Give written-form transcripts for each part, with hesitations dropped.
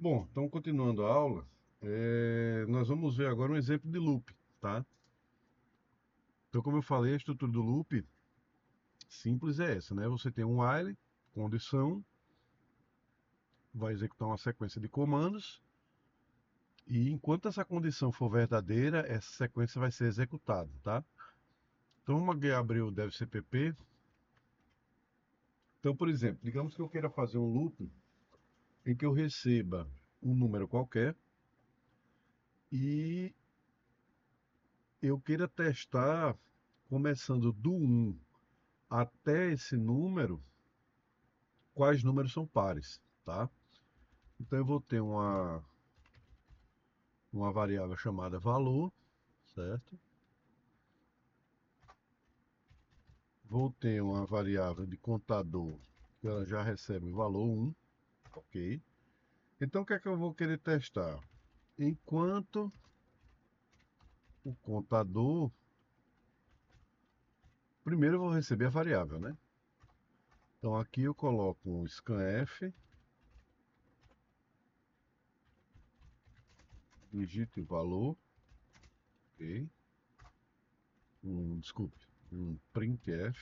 Bom, então continuando a aula, nós vamos ver agora um exemplo de loop, tá? Então, como eu falei, a estrutura do loop simples é essa, né? Você tem um while, condição, vai executar uma sequência de comandos, e enquanto essa condição for verdadeira, essa sequência vai ser executada, tá? Então, vamos abrir o devcpp. Então, por exemplo, digamos que eu queira fazer um loop em que eu receba um número qualquer e eu queira testar, começando do um até esse número, quais números são pares, tá? Então eu vou ter uma variável chamada valor, certo? Vou ter uma variável de contador, que ela já recebe o valor 1, ok? Então o que é que eu vou querer testar? Enquanto o contador, primeiro eu vou receber a variável, né? Então aqui eu coloco um scanf, digito o valor, ok? Desculpe, um printf,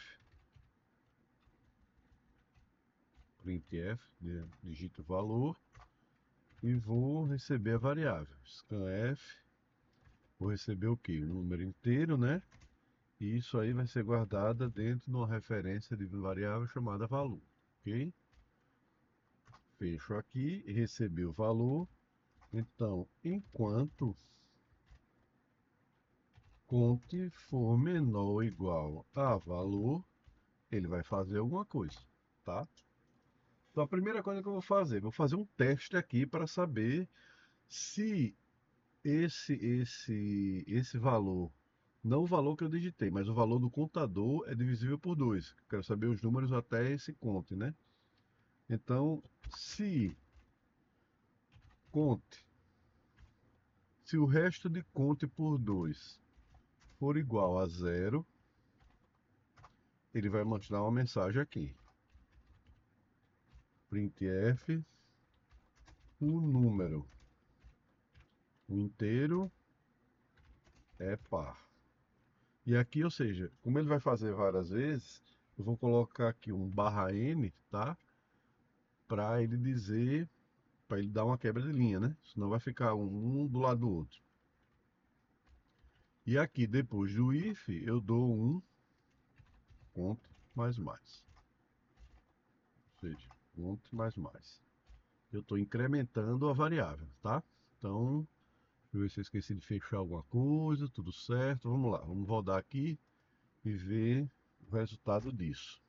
digito o valor e vou receber a variável. Scanf, vou receber o que? O número inteiro, né? E isso aí vai ser guardada dentro de uma referência de variável chamada valor, ok? Fecho aqui e recebi o valor. Então, enquanto conte for menor ou igual a valor, ele vai fazer alguma coisa, tá? Então, a primeira coisa que eu vou fazer um teste aqui para saber se esse valor, não o valor que eu digitei, mas o valor do contador é divisível por 2. Quero saber os números até esse conte, né? Então, se conte, se o resto de conte por 2 for igual a zero, ele vai mandar uma mensagem aqui. Printf, o número, o inteiro é par. E aqui, ou seja, como ele vai fazer várias vezes, eu vou colocar aqui um barra n, tá? Para ele dizer, para ele dar uma quebra de linha, né? Senão vai ficar um do lado do outro. E aqui, depois do if, eu dou um conto mais mais. Ou seja, conto mais mais. Eu estou incrementando a variável, tá? Então, deixa eu ver se eu esqueci de fechar alguma coisa, tudo certo. Vamos lá, vamos rodar aqui e ver o resultado disso.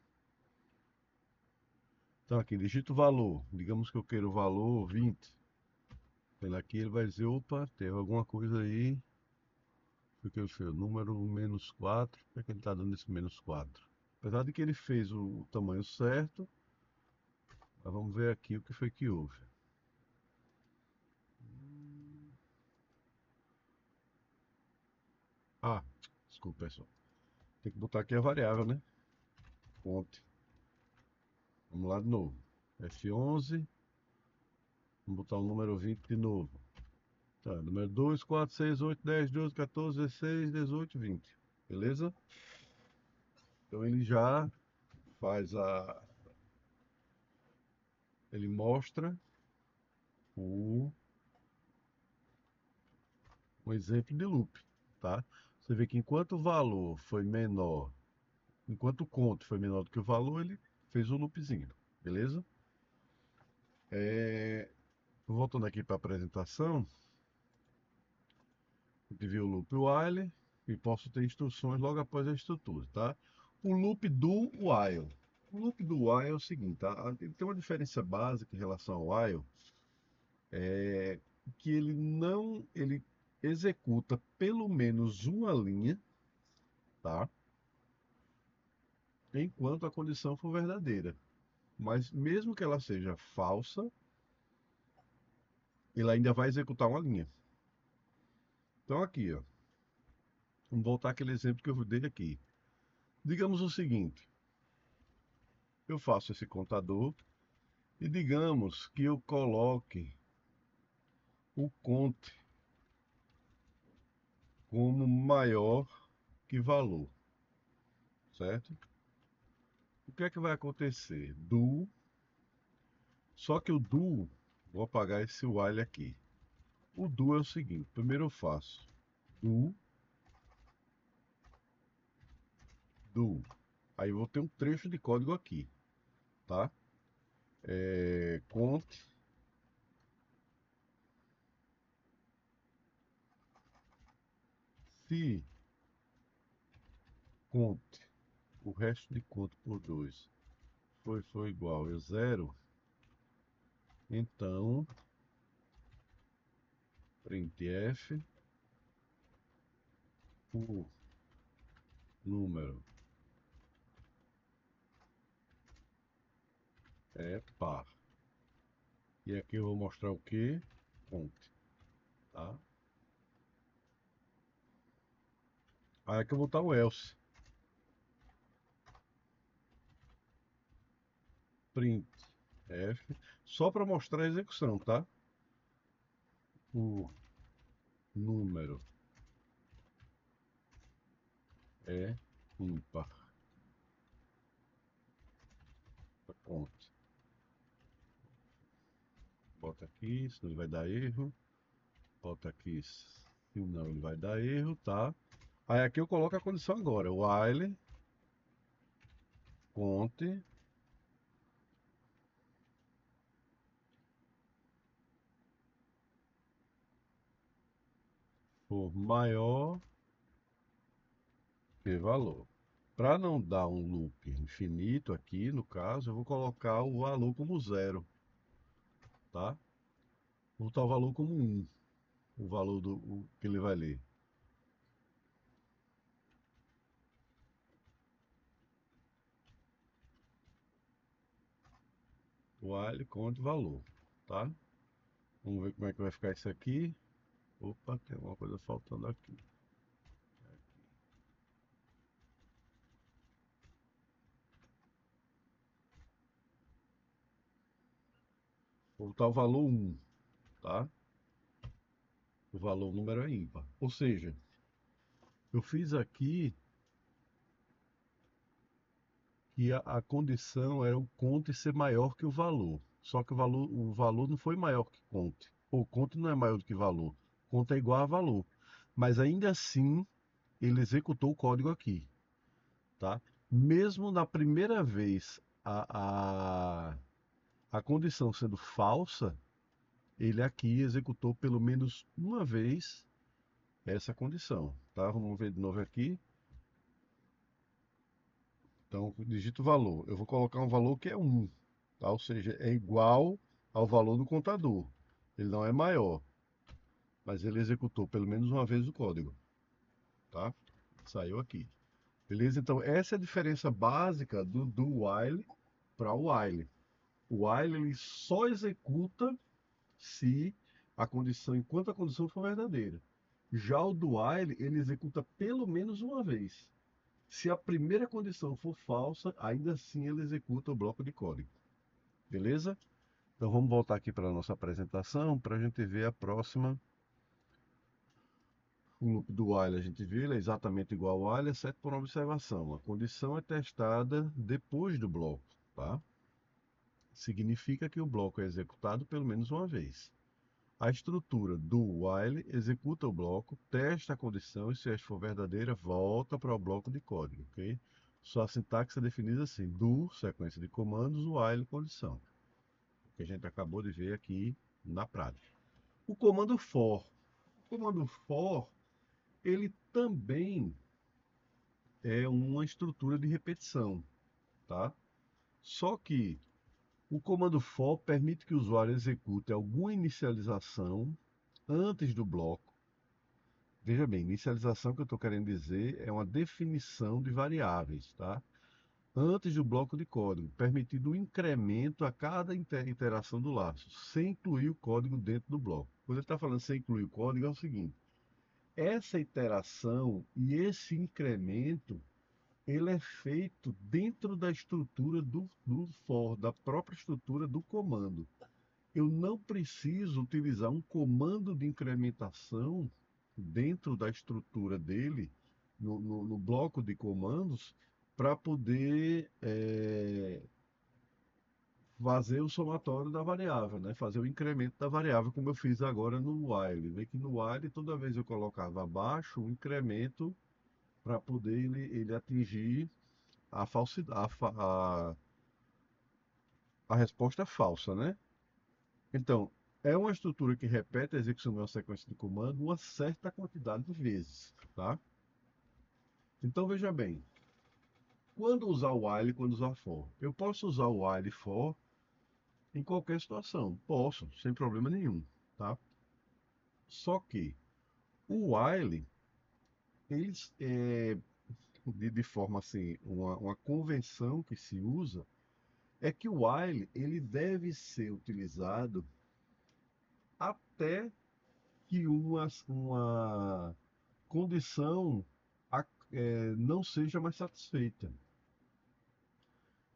Então aqui, digito o valor. Digamos que eu quero o valor 20. Pela aqui ele vai dizer, opa, teve alguma coisa aí. O que eu fiz? Número menos 4. Por que ele está dando esse menos 4? Apesar de que ele fez o tamanho certo, mas vamos ver aqui o que foi que houve. Ah, desculpa pessoal. Tem que botar aqui a variável, né? Fonte. Vamos lá de novo. F11. Vamos botar o número 20 de novo. Tá, número 2, 4, 6, 8, 10, 12, 14, 16, 18, 20. Beleza? Então ele já faz a. Ele mostra o, um exemplo de loop, tá? Você vê que enquanto o valor foi menor, enquanto o conto foi menor do que o valor, ele fez o loopzinho, beleza? Voltando aqui para a apresentação, a gente viu o loop while e posso ter instruções logo após a estrutura, tá? O loop do while. O loop do while é o seguinte, tá? Ele tem uma diferença básica em relação ao while, que ele executa pelo menos uma linha, tá? Enquanto a condição for verdadeira. Mas mesmo que ela seja falsa, ele ainda vai executar uma linha. Então aqui, ó, vamos voltar àquele exemplo que eu dei aqui. Digamos o seguinte, eu faço esse contador e digamos que eu coloque o cont como maior que valor, certo? O que é que vai acontecer? Só que o do, vou apagar esse while aqui. O do é o seguinte, primeiro eu faço do, aí eu vou ter um trecho de código aqui, tá? Cont se cont, o resto de conto por 2 foi igual a zero, então printf o número é par. E aqui eu vou mostrar o que? Cont, tá? Aí aqui eu vou botar o else. Printf, só para mostrar a execução, tá? O número é ímpar. Ponto. Bota aqui, senão ele vai dar erro. Bota aqui, senão ele vai dar erro, tá? Aí aqui eu coloco a condição agora. While cont for maior que valor. Para não dar um loop infinito aqui, no caso, eu vou colocar o valor como zero, tá? Vou botar o valor como um, o valor que ele vai ler. While cont valor, tá? Vamos ver como é que vai ficar isso aqui. Opa, tem alguma coisa faltando aqui. Vou botar o valor um, tá? O valor, o número é ímpar. Ou seja, eu fiz aqui que a condição era o conte ser maior que o valor. Só que o valor não foi maior que conte. O conte não é maior do que valor. Conte é igual a valor. Mas ainda assim, ele executou o código aqui, tá? Mesmo na primeira vez a condição sendo falsa, ele aqui executou pelo menos uma vez essa condição, tá? Vamos ver de novo aqui. Então, digito o valor. Eu vou colocar um valor que é 1, tá? Ou seja, é igual ao valor do contador. Ele não é maior, mas ele executou pelo menos uma vez o código, tá? Saiu aqui. Beleza? Então, essa é a diferença básica do while para o while. O while ele só executa se enquanto a condição for verdadeira. Já o do while, ele executa pelo menos uma vez. Se a primeira condição for falsa, ainda assim ele executa o bloco de código. Beleza? Então vamos voltar aqui para a nossa apresentação para a gente ver a próxima. O loop do while a gente viu, ele é exatamente igual ao while, exceto por uma observação. A condição é testada depois do bloco, tá? Significa que o bloco é executado pelo menos uma vez. A estrutura do while executa o bloco, testa a condição e se esta for verdadeira, volta para o bloco de código, ok? Sua sintaxe é definida assim: do, sequência de comandos, while, condição. Que a gente acabou de ver aqui na prática. O comando for, ele também é uma estrutura de repetição, tá? Só que o comando for permite que o usuário execute alguma inicialização antes do bloco. Veja bem, inicialização que eu estou querendo dizer é uma definição de variáveis, tá? Antes do bloco de código, permitindo o incremento a cada iteração do laço, sem incluir o código dentro do bloco. Quando ele está falando sem incluir o código, é o seguinte: essa iteração e esse incremento, ele é feito dentro da estrutura do for, da própria estrutura do comando. eu não preciso utilizar um comando de incrementação dentro da estrutura dele, no bloco de comandos, para poder fazer o somatório da variável, né? Fazer o incremento da variável, como eu fiz agora no while. Vê que no while, toda vez eu colocava abaixo o incremento para poder ele atingir a falsidade, a resposta falsa, né? Então, é uma estrutura que repete a execução de uma sequência de comando uma certa quantidade de vezes, tá? Então, veja bem, quando usar o while e quando usar for? Eu posso usar o while e for em qualquer situação. Posso, sem problema nenhum, tá? Só que o while, eles, de forma assim, uma convenção que se usa, é que o while ele deve ser utilizado até que uma condição não seja mais satisfeita.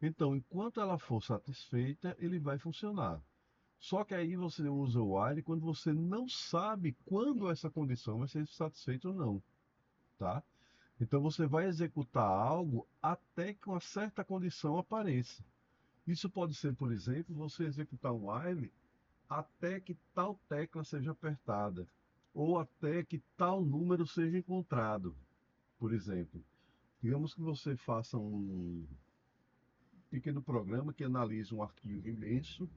Então, enquanto ela for satisfeita, ele vai funcionar. Só que aí você usa o while quando você não sabe quando essa condição vai ser satisfeita ou não, tá? Então você vai executar algo até que uma certa condição apareça. Isso pode ser, por exemplo, você executar um while até que tal tecla seja apertada, ou até que tal número seja encontrado, por exemplo. Digamos que você faça um pequeno programa que analisa um arquivo imenso,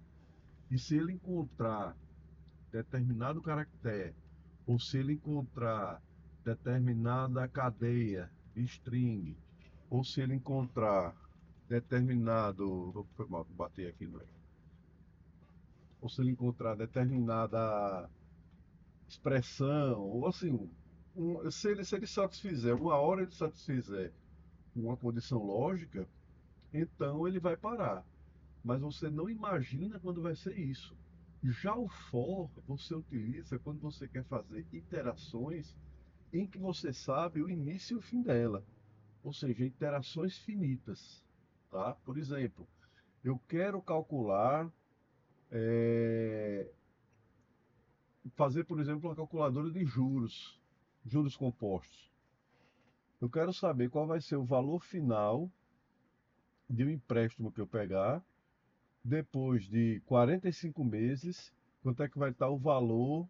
e se ele encontrar determinado caractere, ou se ele encontrar determinada cadeia de string, ou se ele encontrar determinado. Foi mal, bater aqui, não é? Ou se ele encontrar determinada expressão, ou assim, se ele satisfizer, uma hora ele satisfizer uma condição lógica, então ele vai parar. Mas você não imagina quando vai ser isso. Já o for você utiliza quando você quer fazer iterações em que você sabe o início e o fim dela, ou seja, iterações finitas, tá? Por exemplo, eu quero calcular, fazer, por exemplo, uma calculadora de juros, juros compostos. Eu quero saber qual vai ser o valor final de um empréstimo que eu pegar depois de 45 meses, quanto é que vai estar o valor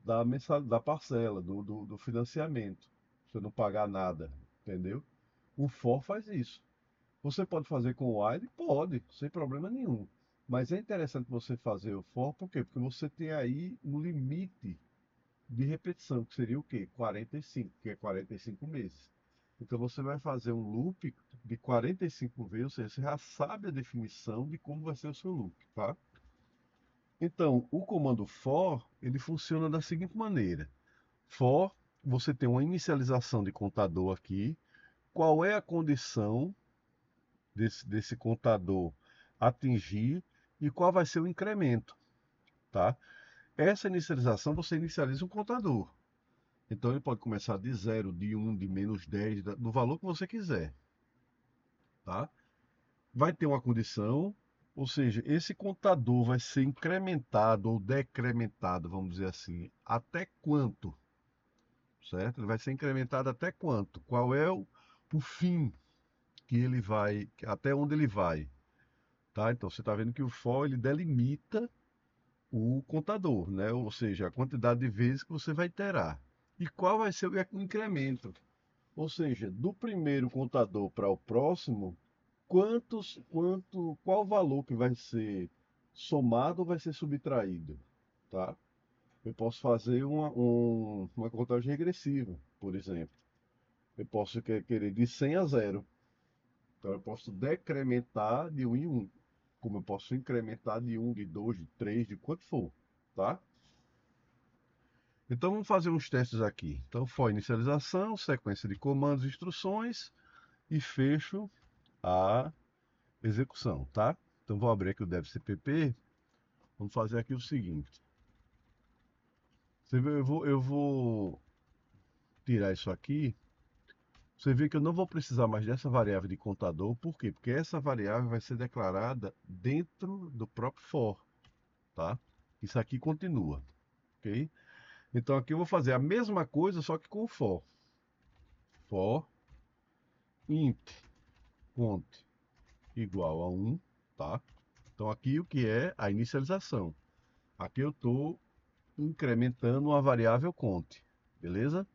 da parcela, do financiamento, se eu não pagar nada, entendeu? O for faz isso. Você pode fazer com o while? Pode, sem problema nenhum. Mas é interessante você fazer o for, por quê? Porque você tem aí um limite de repetição, que seria o quê? 45, que é 45 meses. Então você vai fazer um loop de 45 vezes, ou seja, você já sabe a definição de como vai ser o seu loop, tá? Então, o comando for, ele funciona da seguinte maneira. For, você tem uma inicialização de contador aqui. Qual é a condição desse contador atingir e qual vai ser o incremento, tá? Essa inicialização, você inicializa um contador. Então ele pode começar de 0, de 1, de -10, do valor que você quiser, tá? Vai ter uma condição, ou seja, esse contador vai ser incrementado ou decrementado, vamos dizer assim, até quanto, certo? Ele vai ser incrementado até quanto? Qual é o fim que ele vai, até onde ele vai, tá? Então você está vendo que o for ele delimita o contador, né? Ou seja, a quantidade de vezes que você vai iterar. E qual vai ser o incremento? Ou seja, do primeiro contador para o próximo, qual valor que vai ser somado ou vai ser subtraído, tá? Eu posso fazer uma contagem regressiva, por exemplo. Eu posso querer de 100 a 0. Então eu posso decrementar de 1 em 1, como eu posso incrementar de 1, de 2, de 3, de quanto for, tá? Então vamos fazer uns testes aqui. Então for inicialização, sequência de comandos e instruções e fecho a execução, tá? Então vou abrir aqui o dev.cpp. Vamos fazer aqui o seguinte. Você vê, eu vou tirar isso aqui. Você vê que eu não vou precisar mais dessa variável de contador. Por quê? Porque essa variável vai ser declarada dentro do próprio for, tá? Isso aqui continua, ok? Então aqui eu vou fazer a mesma coisa, só que com o for. For int cont igual a 1, tá? Então aqui o que é a inicialização? Aqui eu estou incrementando uma variável cont, beleza?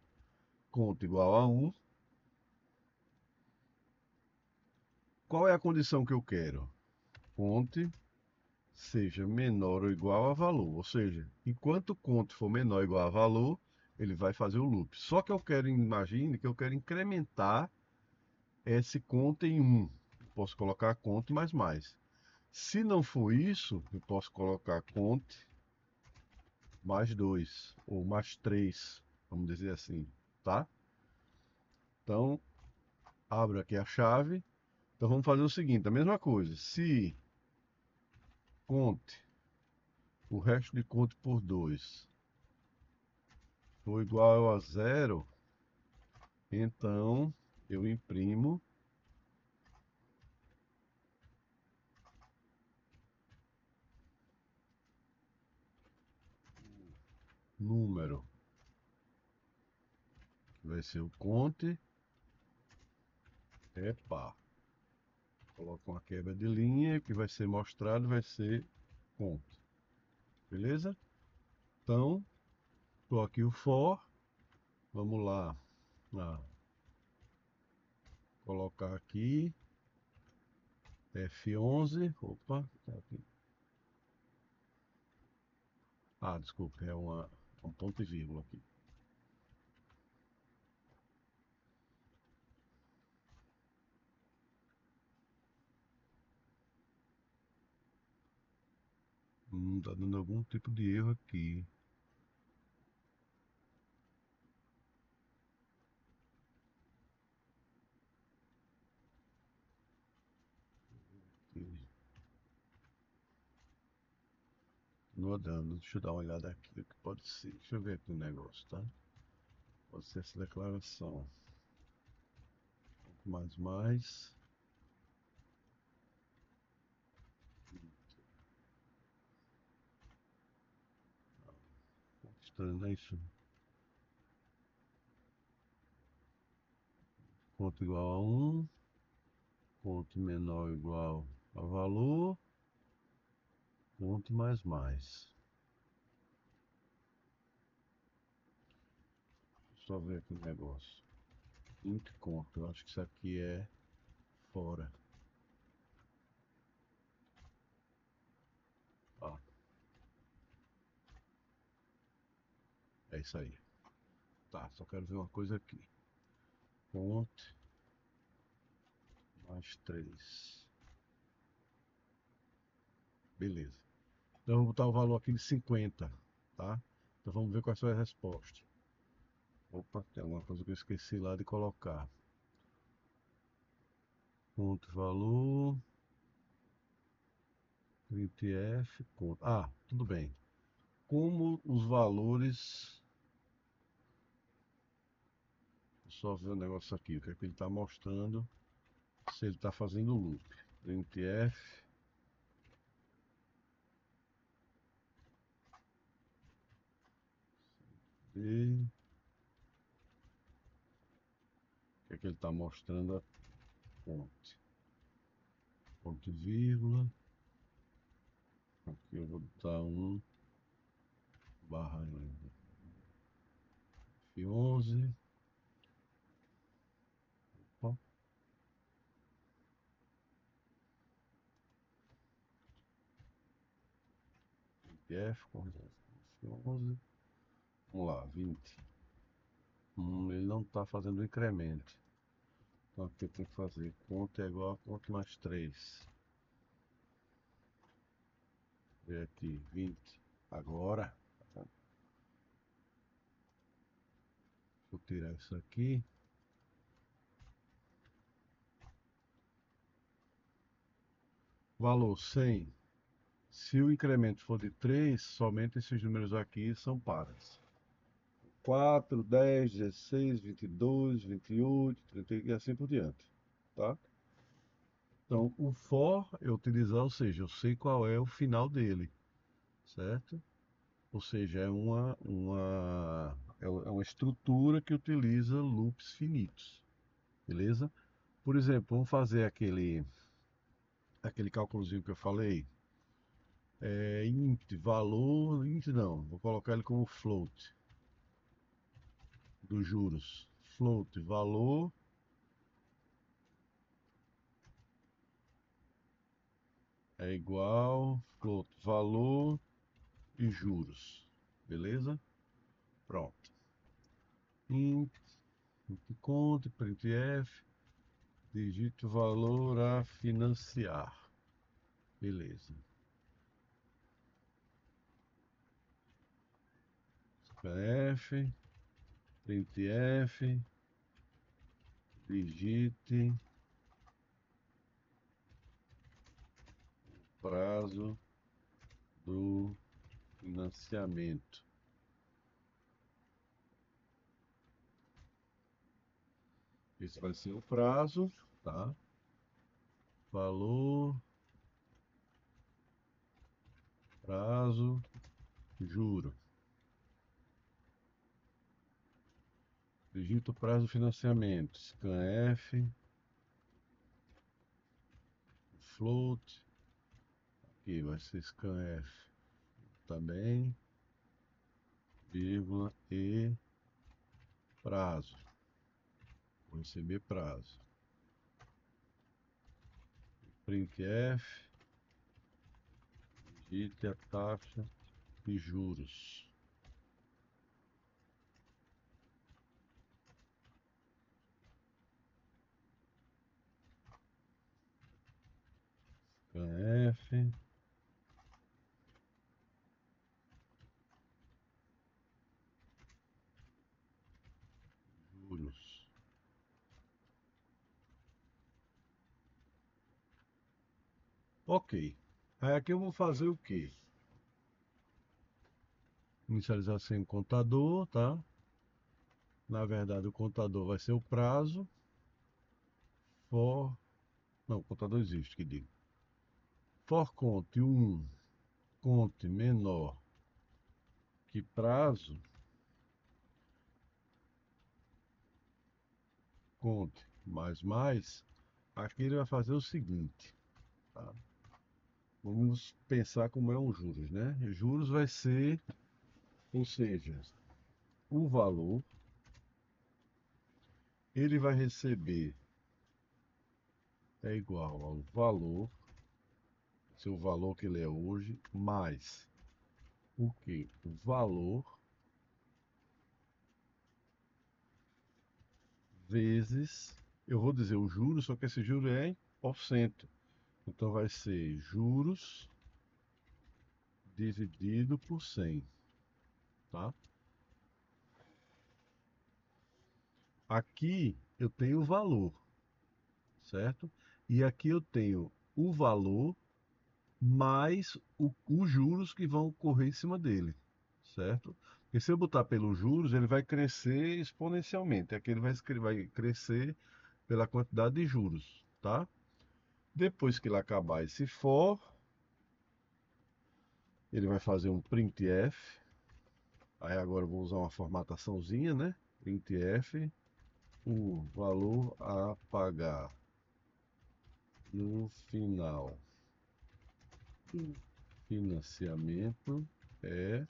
Cont igual a 1. Qual é a condição que eu quero? Cont seja menor ou igual a valor, ou seja, enquanto cont for menor ou igual a valor, ele vai fazer o loop. Só que eu quero, imagine que eu quero incrementar esse cont em 1. Posso colocar cont mais mais. Se não for isso, eu posso colocar cont mais 2 ou mais 3, vamos dizer assim, tá? Então, abro aqui a chave. Então vamos fazer o seguinte, a mesma coisa. Se cont, o resto de cont por 2 for igual a 0, então eu imprimo número, que vai ser o cont é par. Coloco uma quebra de linha, que vai ser mostrado, vai ser cont. Beleza? Então, estou aqui o for. Vamos lá. Colocar aqui F11. Opa, tá aqui. Ah, desculpa, é um ponto e vírgula aqui. Tá dando algum tipo de erro aqui. Continua dando. Deixa eu dar uma olhada aqui o que pode ser. Deixa eu ver aqui o negócio, tá? Pode ser essa declaração. Mais. Estranho, né, isso? Ponto igual a 1. Ponto menor ou igual a valor. Ponto mais. Só ver aqui o negócio. Int conto. Eu acho que isso aqui é fora. Ó, é isso aí. Tá, só quero ver uma coisa aqui. Ponto mais 3. Beleza. Então eu vou botar o valor aqui de 50, tá? Então vamos ver qual é a resposta. Opa, tem alguma coisa que eu esqueci lá de colocar. Ponto valor. printf. Ponto. Ah, tudo bem. Como os valores. Só ver o negócio aqui, o que é que ele está mostrando. Se ele está fazendo loop. Printf. E o que é que ele está mostrando? A ponte. Ponto e vírgula. Aqui eu vou botar 1 barra F11. Opa. F com F11. Vamos lá, 20. Ele não está fazendo incremento. Então aqui eu tenho que fazer conta é igual a conta mais 3. Ver aqui, 20. Agora, vou tirar isso aqui. Valor 100. Se o incremento for de 3, somente esses números aqui são pares. 4, 10, 16, 22, 28, 30 e assim por diante, tá? Então, o for eu utilizar, ou seja, eu sei qual é o final dele. certo? Ou seja, é uma estrutura que utiliza loops finitos, beleza? Por exemplo, vamos fazer aquele cálculozinho que eu falei. Int, valor, int não, vou colocar ele como float dos juros. Float, valor é igual, float, valor e juros, beleza? Pronto. Int, conte, printf, digite o valor a financiar, beleza. Scanf, printf, digite prazo do financiamento. Esse vai ser o prazo, tá? Valor, prazo, juro. Digita o prazo do financiamento. Scanf, float. Aqui vai ser scanf também, vírgula e prazo. Vou receber prazo. Printf, digite a taxa de juros. Scanf, juros. Ok. Aí aqui eu vou fazer o quê? Inicializar sem contador, tá? Na verdade, o contador vai ser o prazo. For. Não, o contador existe, que digo. For conte 1, conte menor que prazo, conte mais. Aqui ele vai fazer o seguinte, tá? Vamos pensar como é um juros, né? Juros vai ser, ou seja, o valor, ele vai receber é igual ao valor, seu valor que ele é hoje, mais o que? O valor vezes, eu vou dizer o juros, só que esse juro é em porcento. Então vai ser juros dividido por 100, tá? Aqui eu tenho o valor, certo? E aqui eu tenho o valor mais os juros que vão ocorrer em cima dele, certo? Porque se eu botar pelos juros, ele vai crescer exponencialmente. Aqui ele vai crescer pela quantidade de juros, tá? Depois que ele acabar esse for, ele vai fazer um printf. Aí agora eu vou usar uma formataçãozinha, né? Printf, o valor a pagar no final do financiamento é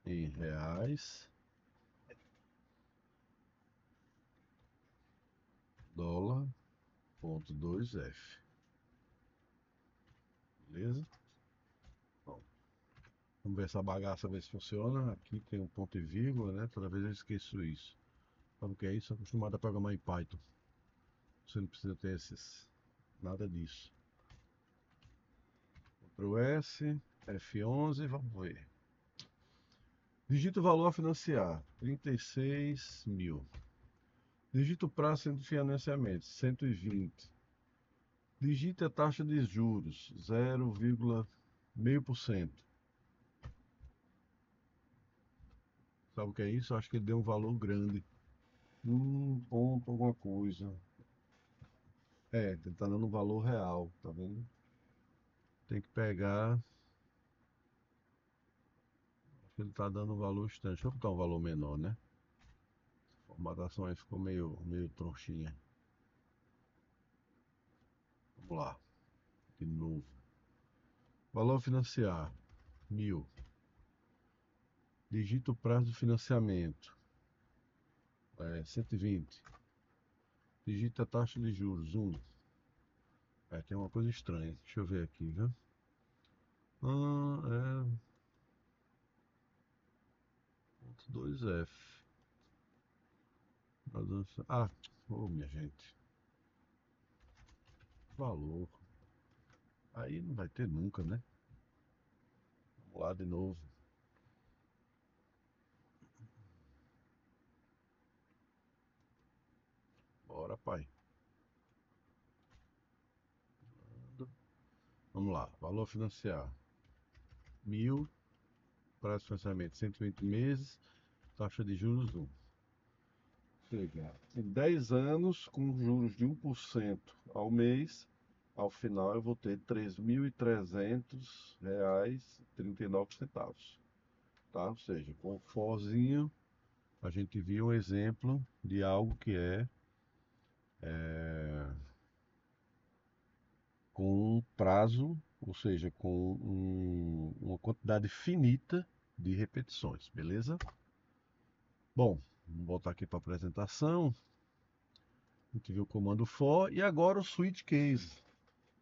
em reais, dólar, ponto 2F. Beleza? Bom, vamos ver essa bagaça, ver se funciona. Aqui tem um ponto e vírgula, né? Toda vez eu esqueço isso. Sabe o que é isso? Estou acostumado a programar em Python. Você não precisa ter nada disso. Ctrl S, F11, vamos ver. Digita o valor a financiar, 36 mil. Digita o prazo de financiamento, 120. Digite a taxa de juros, 0,5%. Sabe o que é isso? Acho que ele deu um valor grande. Ponto alguma coisa. Ele tá dando um valor real, tá vendo? Tem que pegar que ele está dando um valor estranho. Deixa eu botar um valor menor, né? A formatação aí ficou meio tronchinha. Vamos lá, de novo. Valor financiar, 1.000. Digita o prazo do financiamento, 120. Digita a taxa de juros, 1. Tem uma coisa estranha. Deixa eu ver aqui, viu? É. 2F. Ah, ô minha gente. Valor. Aí não vai ter nunca, né? Vamos lá de novo. Bora, pai. Vamos lá. Valor financiar. 1.000. Prazo de financiamento 120 meses. Taxa de juros 1. Chega. Em 10 anos, com juros de 1% ao mês, ao final eu vou ter R$ 3.300,39. Tá? Ou seja, com o forzinho, a gente viu um exemplo de algo que é com um prazo, ou seja, com uma quantidade finita de repetições, beleza? Bom, vamos voltar aqui para a apresentação. A gente viu o comando for e agora o switch case,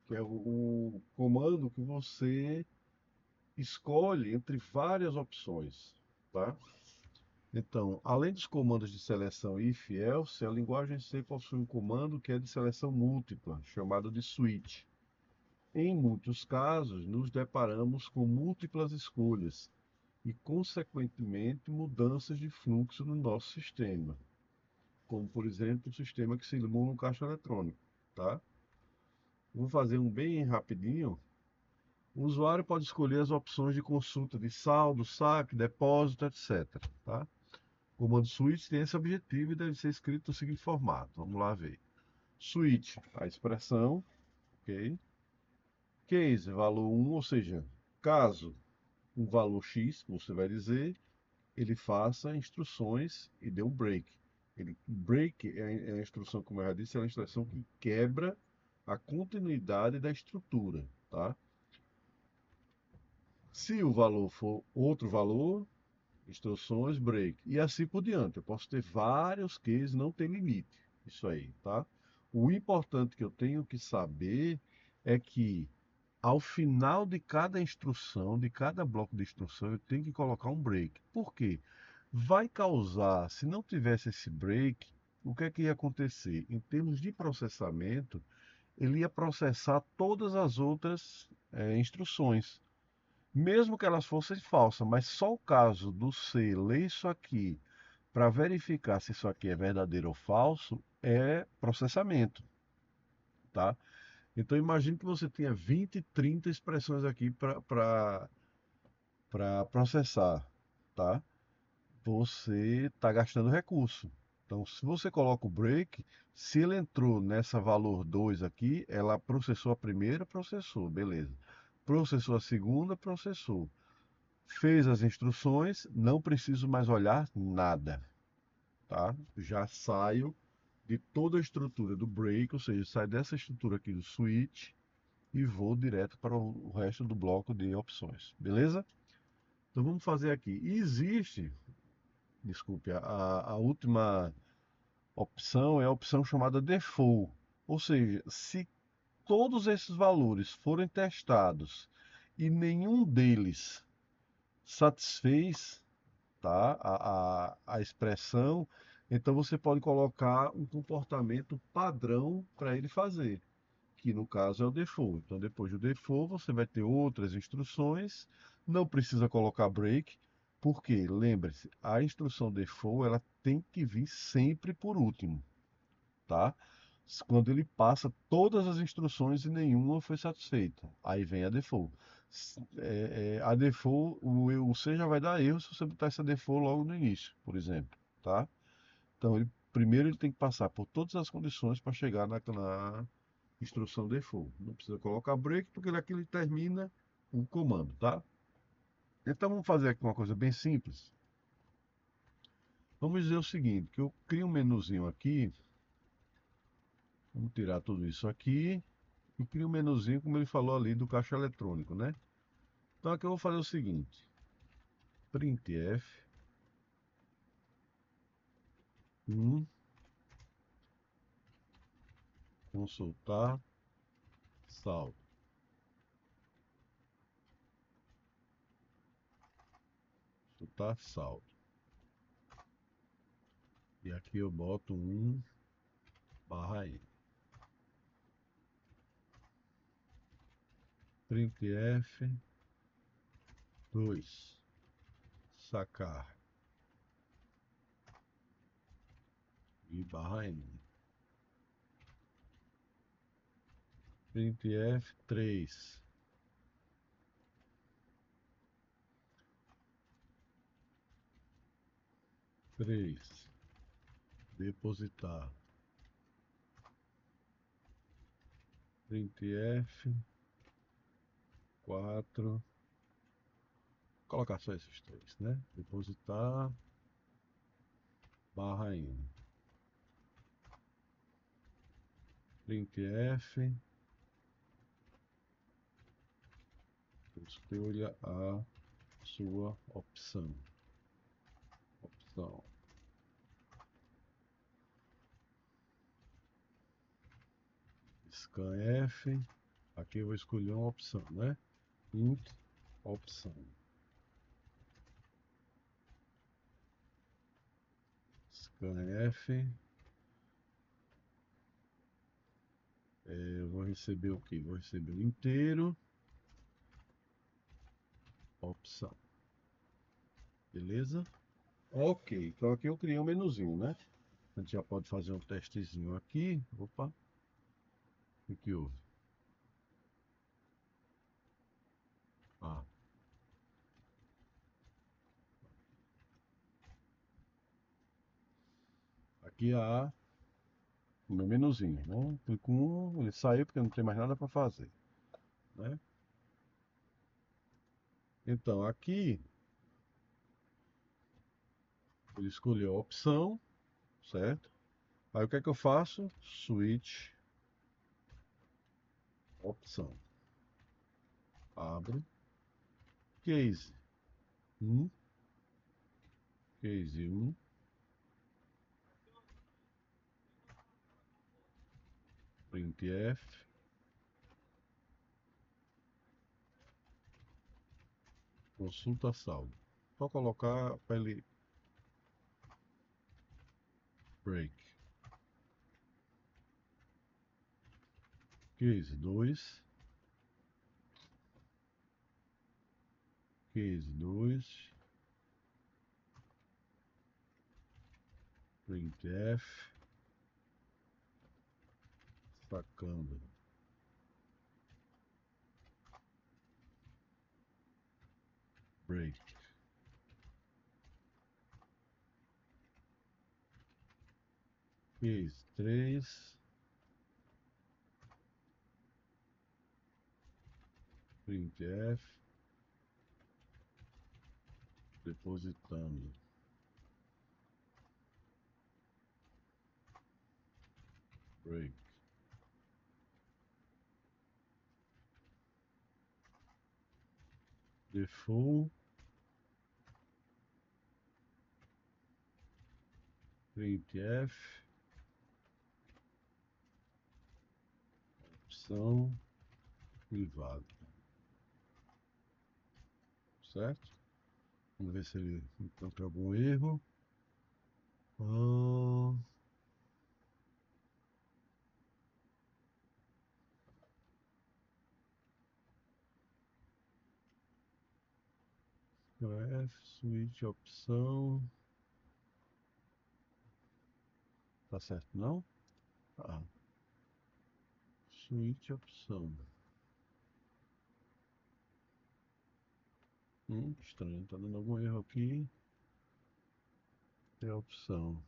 que é o comando que você escolhe entre várias opções, tá? Então, além dos comandos de seleção if e else, a linguagem C possui um comando que é de seleção múltipla, chamado de switch. Em muitos casos, nos deparamos com múltiplas escolhas e, consequentemente, mudanças de fluxo no nosso sistema, como, por exemplo, o sistema que se simula um caixa eletrônico, tá? Vou fazer um bem rapidinho. O usuário pode escolher as opções de consulta de saldo, saque, depósito, etc. Tá? O comando switch tem esse objetivo e deve ser escrito no seguinte formato. Vamos lá ver. Switch, a expressão, ok? Case, valor 1, ou seja, caso um valor X, você vai dizer, ele faça instruções e dê um break. Break é a instrução, como eu já disse, é uma instrução que quebra a continuidade da estrutura, tá? Se o valor for outro valor, instruções, break, e assim por diante. Eu posso ter vários cases, não tem limite. Isso aí, tá? O importante que eu tenho que saber é que ao final de cada instrução, de cada bloco de instrução, eu tenho que colocar um break. Por quê? Vai causar, se não tivesse esse break, o que é que ia acontecer? Em termos de processamento, ele ia processar todas as outras instruções mesmo que elas fossem falsas, mas só o caso do C ler isso aqui para verificar se isso aqui é verdadeiro ou falso é processamento, tá? Então imagine que você tenha 20, 30 expressões aqui para processar, tá? Você está gastando recurso. Então, se você coloca o break, se ele entrou nessa valor 2 aqui, ela processou a primeira, processou, beleza. Processou a segunda, processou. Fez as instruções, não preciso mais olhar nada, tá? Já saio de toda a estrutura do break, ou seja, saio dessa estrutura aqui do switch e vou direto para o resto do bloco de opções, beleza? Então vamos fazer aqui. Existe, desculpe, a última opção é a opção chamada default, ou seja, se todos esses valores forem testados e nenhum deles satisfez, tá? A expressão, então você pode colocar um comportamento padrão para ele fazer, que no caso é o default. Então, depois do default, você vai ter outras instruções, não precisa colocar break, porque, lembre-se, a instrução default ela tem que vir sempre por último, tá? Quando ele passa todas as instruções e nenhuma foi satisfeita, aí vem a default. A default, o C já vai dar erro se você botar essa default logo no início, por exemplo, tá? Então, primeiro ele tem que passar por todas as condições para chegar na instrução default. Não precisa colocar break, porque aqui ele termina o comando, tá? Então vamos fazer aqui uma coisa bem simples. Vamos dizer o seguinte, que eu crio um menuzinho aqui, vamos tirar tudo isso aqui e crio um menuzinho como ele falou ali do caixa eletrônico, né? Então aqui eu vou fazer o seguinte, printf consultar saldo. Consultar saldo. E aqui eu boto um barra i. Printf 2 sacar e barra n. Printf 3 depositar. Printf 4, colocar só esses três, né? Depositar barra n. Printf, escolha a sua opção. Scanf, aqui eu vou escolher uma opção, né? Int opção. Scanf, eu vou receber o que? Vou receber o inteiro, opção. Beleza? Ok, então aqui eu criei um menuzinho, né? A gente já pode fazer um testezinho aqui. Opa, o que houve? Ah, aqui há o meu menuzinho, né? Clico ele saiu porque não tem mais nada para fazer, né? Então aqui ele escolheu a opção, certo? Aí o que é que eu faço? Switch opção. Abre. Case 1. Case 1. Printf. Consulta saldo. Só colocar para ele break. Case 2. Case 2. Printf. Sacando. Break. Case 3. Printf. Depositando. Break. Default. Printf. Opção privada. Certo? Vamos ver se ele encontra algum erro. F, switch, opção. Tá certo, não? Ah, switch, opção. Estranho, tá dando algum erro aqui. É a opção.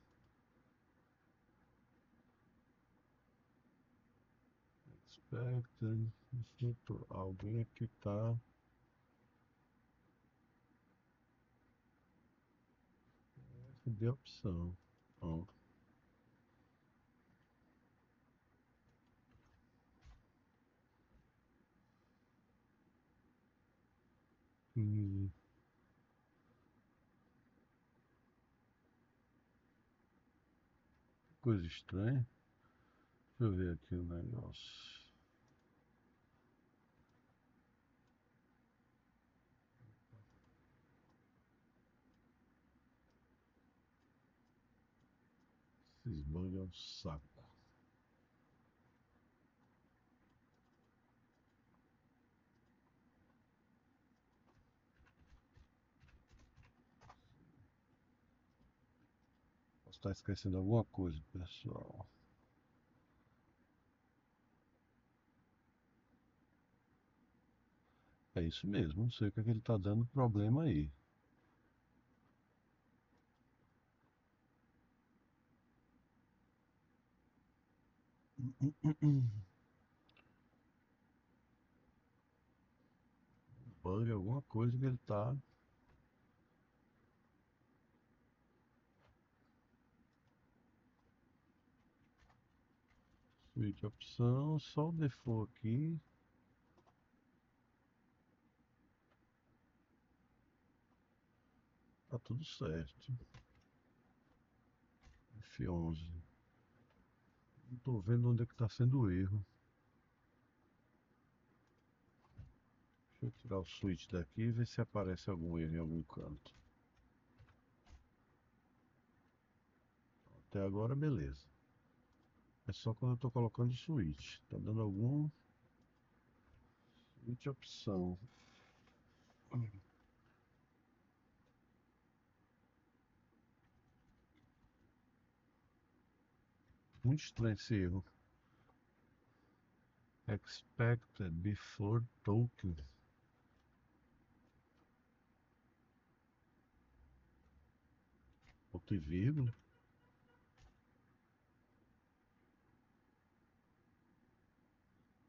Expected. Alguém aqui tá. Cadê a opção? Ó. Hum, coisa estranha. Deixa eu ver aqui o negócio. Esses bugs é um saco. Posso estar esquecendo alguma coisa, pessoal. É isso mesmo, não sei o que é que ele tá dando problema aí. Bug, alguma coisa que ele tá. Switch opção, só o default aqui. Tá tudo certo. F11. Não tô vendo onde é que tá sendo o erro. Deixa eu tirar o switch daqui e ver se aparece algum erro em algum canto. Até agora, beleza. É só quando eu tô colocando o switch. Tá dando algum switch opção. Muito estranho esse erro. Expected before token. Ponto e vírgula.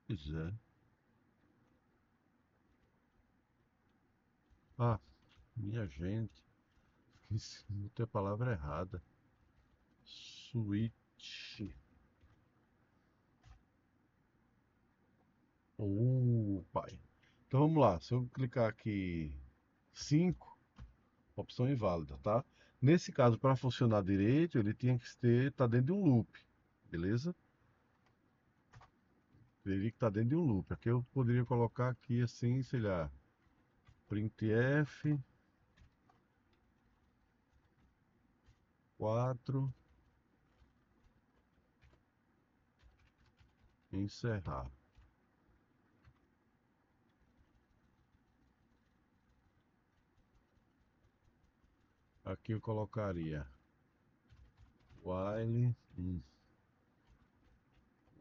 Pois é. Ah, minha gente. Botei a palavra errada. Switch. Pai. Então vamos lá. Se eu clicar aqui 5, opção inválida, tá? Nesse caso, para funcionar direito, ele tinha que ter, tá dentro de um loop, beleza? Teria que estar dentro de um loop. Aqui eu poderia colocar aqui assim, sei lá, printf 4 encerrar. Aqui eu colocaria while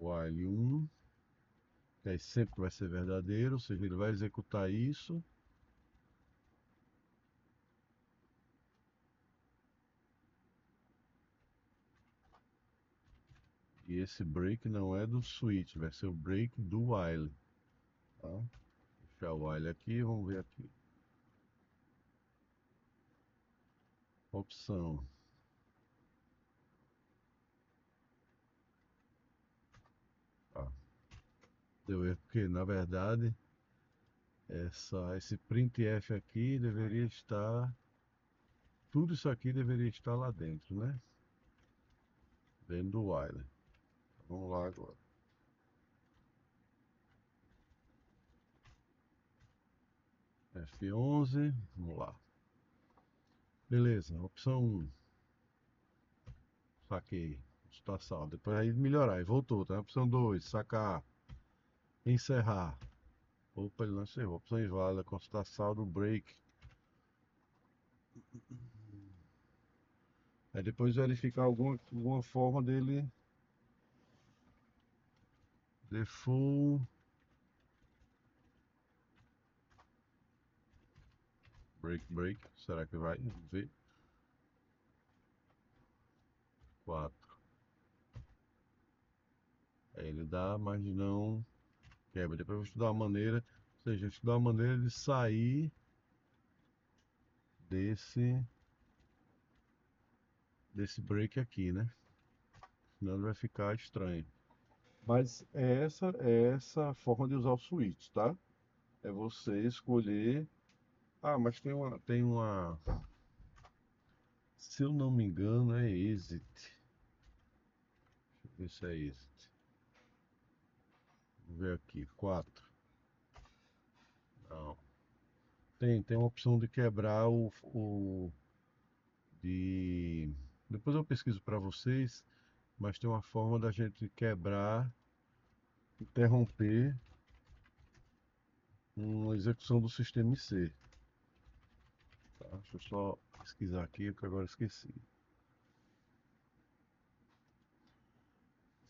1, que aí sempre vai ser verdadeiro, ou seja, ele vai executar isso. E esse break não é do switch, vai ser o break do while. Tá? Vou fechar o while aqui, vamos ver aqui. Opção. Tá. Deu erro porque, na verdade, esse printf aqui deveria estar. Tudo isso aqui deveria estar lá dentro, né? Dentro do while. Vamos lá agora. F11, vamos lá. Beleza, opção 1. Saquei. Está salvo. Depois aí melhorar, aí voltou, tá? Opção 2, sacar. Encerrar. Opa, ele não encerrou. Opção inválida, consultar saldo, break. Aí depois verificar alguma forma dele. Default. Break. Será que vai? Vamos ver. 4. Aí ele dá, mas não quebra. Depois eu vou estudar uma maneira. Ou seja, estudar uma maneira de sair desse desse break aqui, né? Senão vai ficar estranho. Mas é essa a forma de usar o switch, tá? É você escolher. Ah, mas tem uma. Se eu não me engano, é exit. Deixa eu ver se é exit. Vou ver aqui, 4. Não. Tem uma opção de quebrar de. Depois eu pesquiso para vocês, mas tem uma forma da gente quebrar, interromper uma execução do sistema IC. Tá? Deixa eu só pesquisar aqui que agora eu esqueci.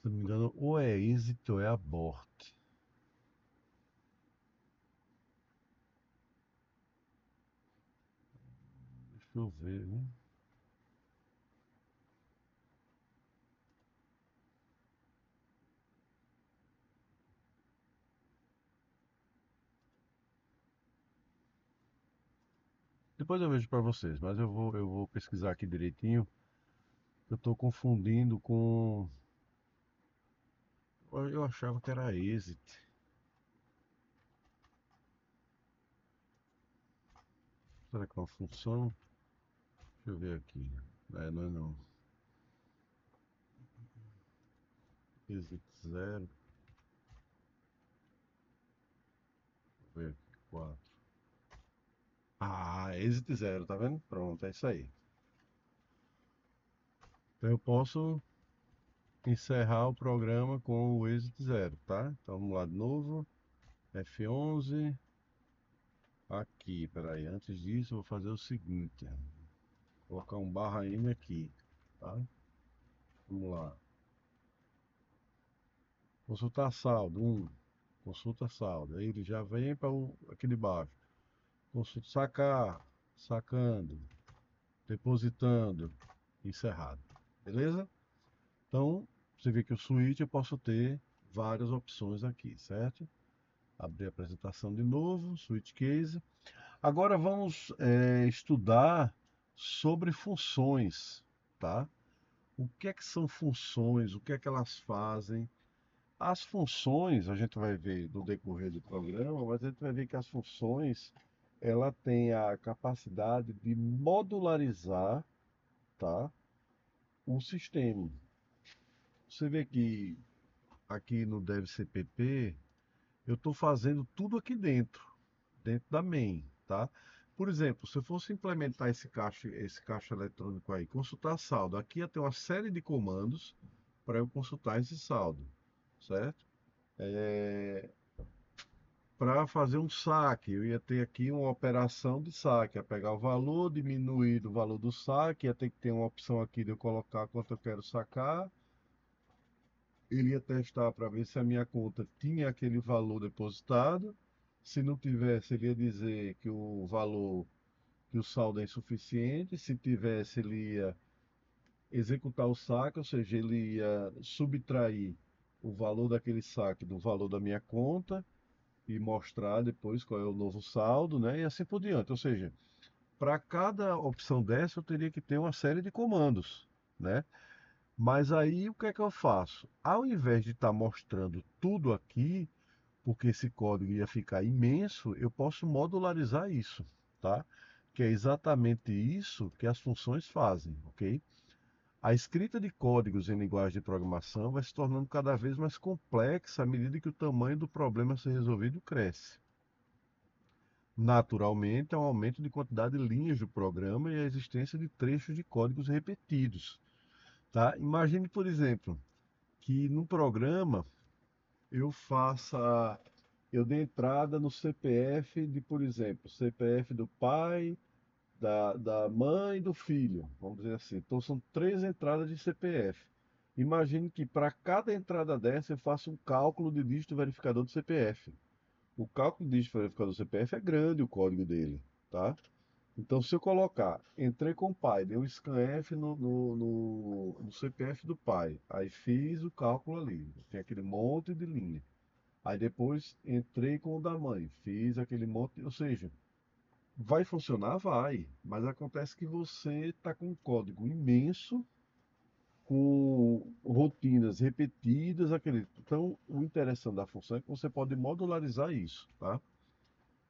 Se não me engano, ou é exit ou é abort. Deixa eu ver, né? Depois eu vejo para vocês, mas eu vou pesquisar aqui direitinho. Eu estou confundindo com. Eu achava que era exit. Será que é uma função? Deixa eu ver aqui. É, não é não. Exit 0. Deixa eu ver aqui. 4. Ah, exit 0, tá vendo? Pronto, é isso aí. Então eu posso encerrar o programa com o exit 0, tá? Então vamos lá de novo. F11. Aqui, peraí. Antes disso, eu vou fazer o seguinte: colocar um barra M aqui, tá? Vamos lá. Consultar saldo, 1. Consulta saldo. Aí ele já vem para aqui de baixo. Consulta sacar, sacando, depositando, encerrado. Beleza? Então, você vê que o switch eu posso ter várias opções aqui, certo? Abrir a apresentação de novo, switch case. Agora vamos estudar sobre funções, tá? O que é que são funções? O que é que elas fazem? As funções, a gente vai ver no decorrer do programa, mas a gente vai ver que as funções, ela tem a capacidade de modularizar, tá, o sistema. Você vê que aqui no DevCpp, eu estou fazendo tudo aqui dentro da main, tá? Por exemplo, se eu fosse implementar esse caixa eletrônico aí, consultar saldo, aqui ia ter uma série de comandos para eu consultar esse saldo, certo? Para fazer um saque, eu ia ter aqui uma operação de saque, ia pegar o valor, diminuir o valor do saque, ia ter que ter uma opção aqui de eu colocar quanto eu quero sacar. Ele ia testar para ver se a minha conta tinha aquele valor depositado. Se não tivesse, ele ia dizer que o valor, que o saldo é insuficiente. Se tivesse, ele ia executar o saque, ou seja, ele ia subtrair o valor daquele saque do valor da minha conta e mostrar depois qual é o novo saldo, né? E assim por diante. Ou seja, para cada opção dessa eu teria que ter uma série de comandos, né? Mas aí o que é que eu faço? Ao invés de estar mostrando tudo aqui, porque esse código ia ficar imenso, eu posso modularizar isso, tá? Que é exatamente isso que as funções fazem, ok? A escrita de códigos em linguagem de programação vai se tornando cada vez mais complexa à medida que o tamanho do problema a ser resolvido cresce. Naturalmente, há um aumento de quantidade de linhas do programa e a existência de trechos de códigos repetidos. Tá? Imagine, por exemplo, que no programa eu dê entrada no CPF de, por exemplo, CPF do pai, da mãe e do filho, vamos dizer assim. Então são 3 entradas de CPF. Imagine que para cada entrada dessa eu faça um cálculo de dígito verificador do CPF. O cálculo de dígito verificador do CPF é grande o código dele, tá? Então, se eu colocar, entrei com o pai, dei um scanf no CPF do pai, aí fiz o cálculo ali, tem aquele monte de linha. Aí depois entrei com o da mãe, fiz aquele monte, ou seja, vai funcionar? Vai, mas acontece que você está com um código imenso com rotinas repetidas, aquele. Então, o interessante da função é que você pode modularizar isso, tá?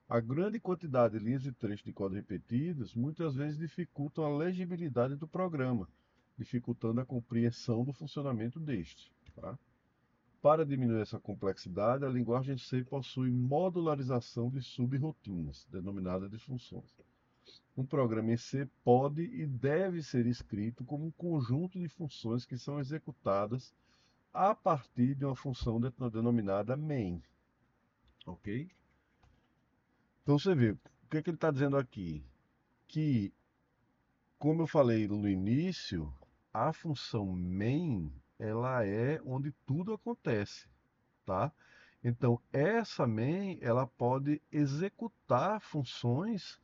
A grande quantidade de linhas de texto de código repetidas muitas vezes dificultam a legibilidade do programa, dificultando a compreensão do funcionamento deste, tá? Para diminuir essa complexidade, a linguagem C possui modularização de subrotinas, denominada de funções. Um programa em C pode e deve ser escrito como um conjunto de funções que são executadas a partir de uma função denominada main, ok? Então você vê, o que é que ele está dizendo aqui? Que, como eu falei no início, a função main, ela é onde tudo acontece, tá? Então, essa main, ela pode executar funções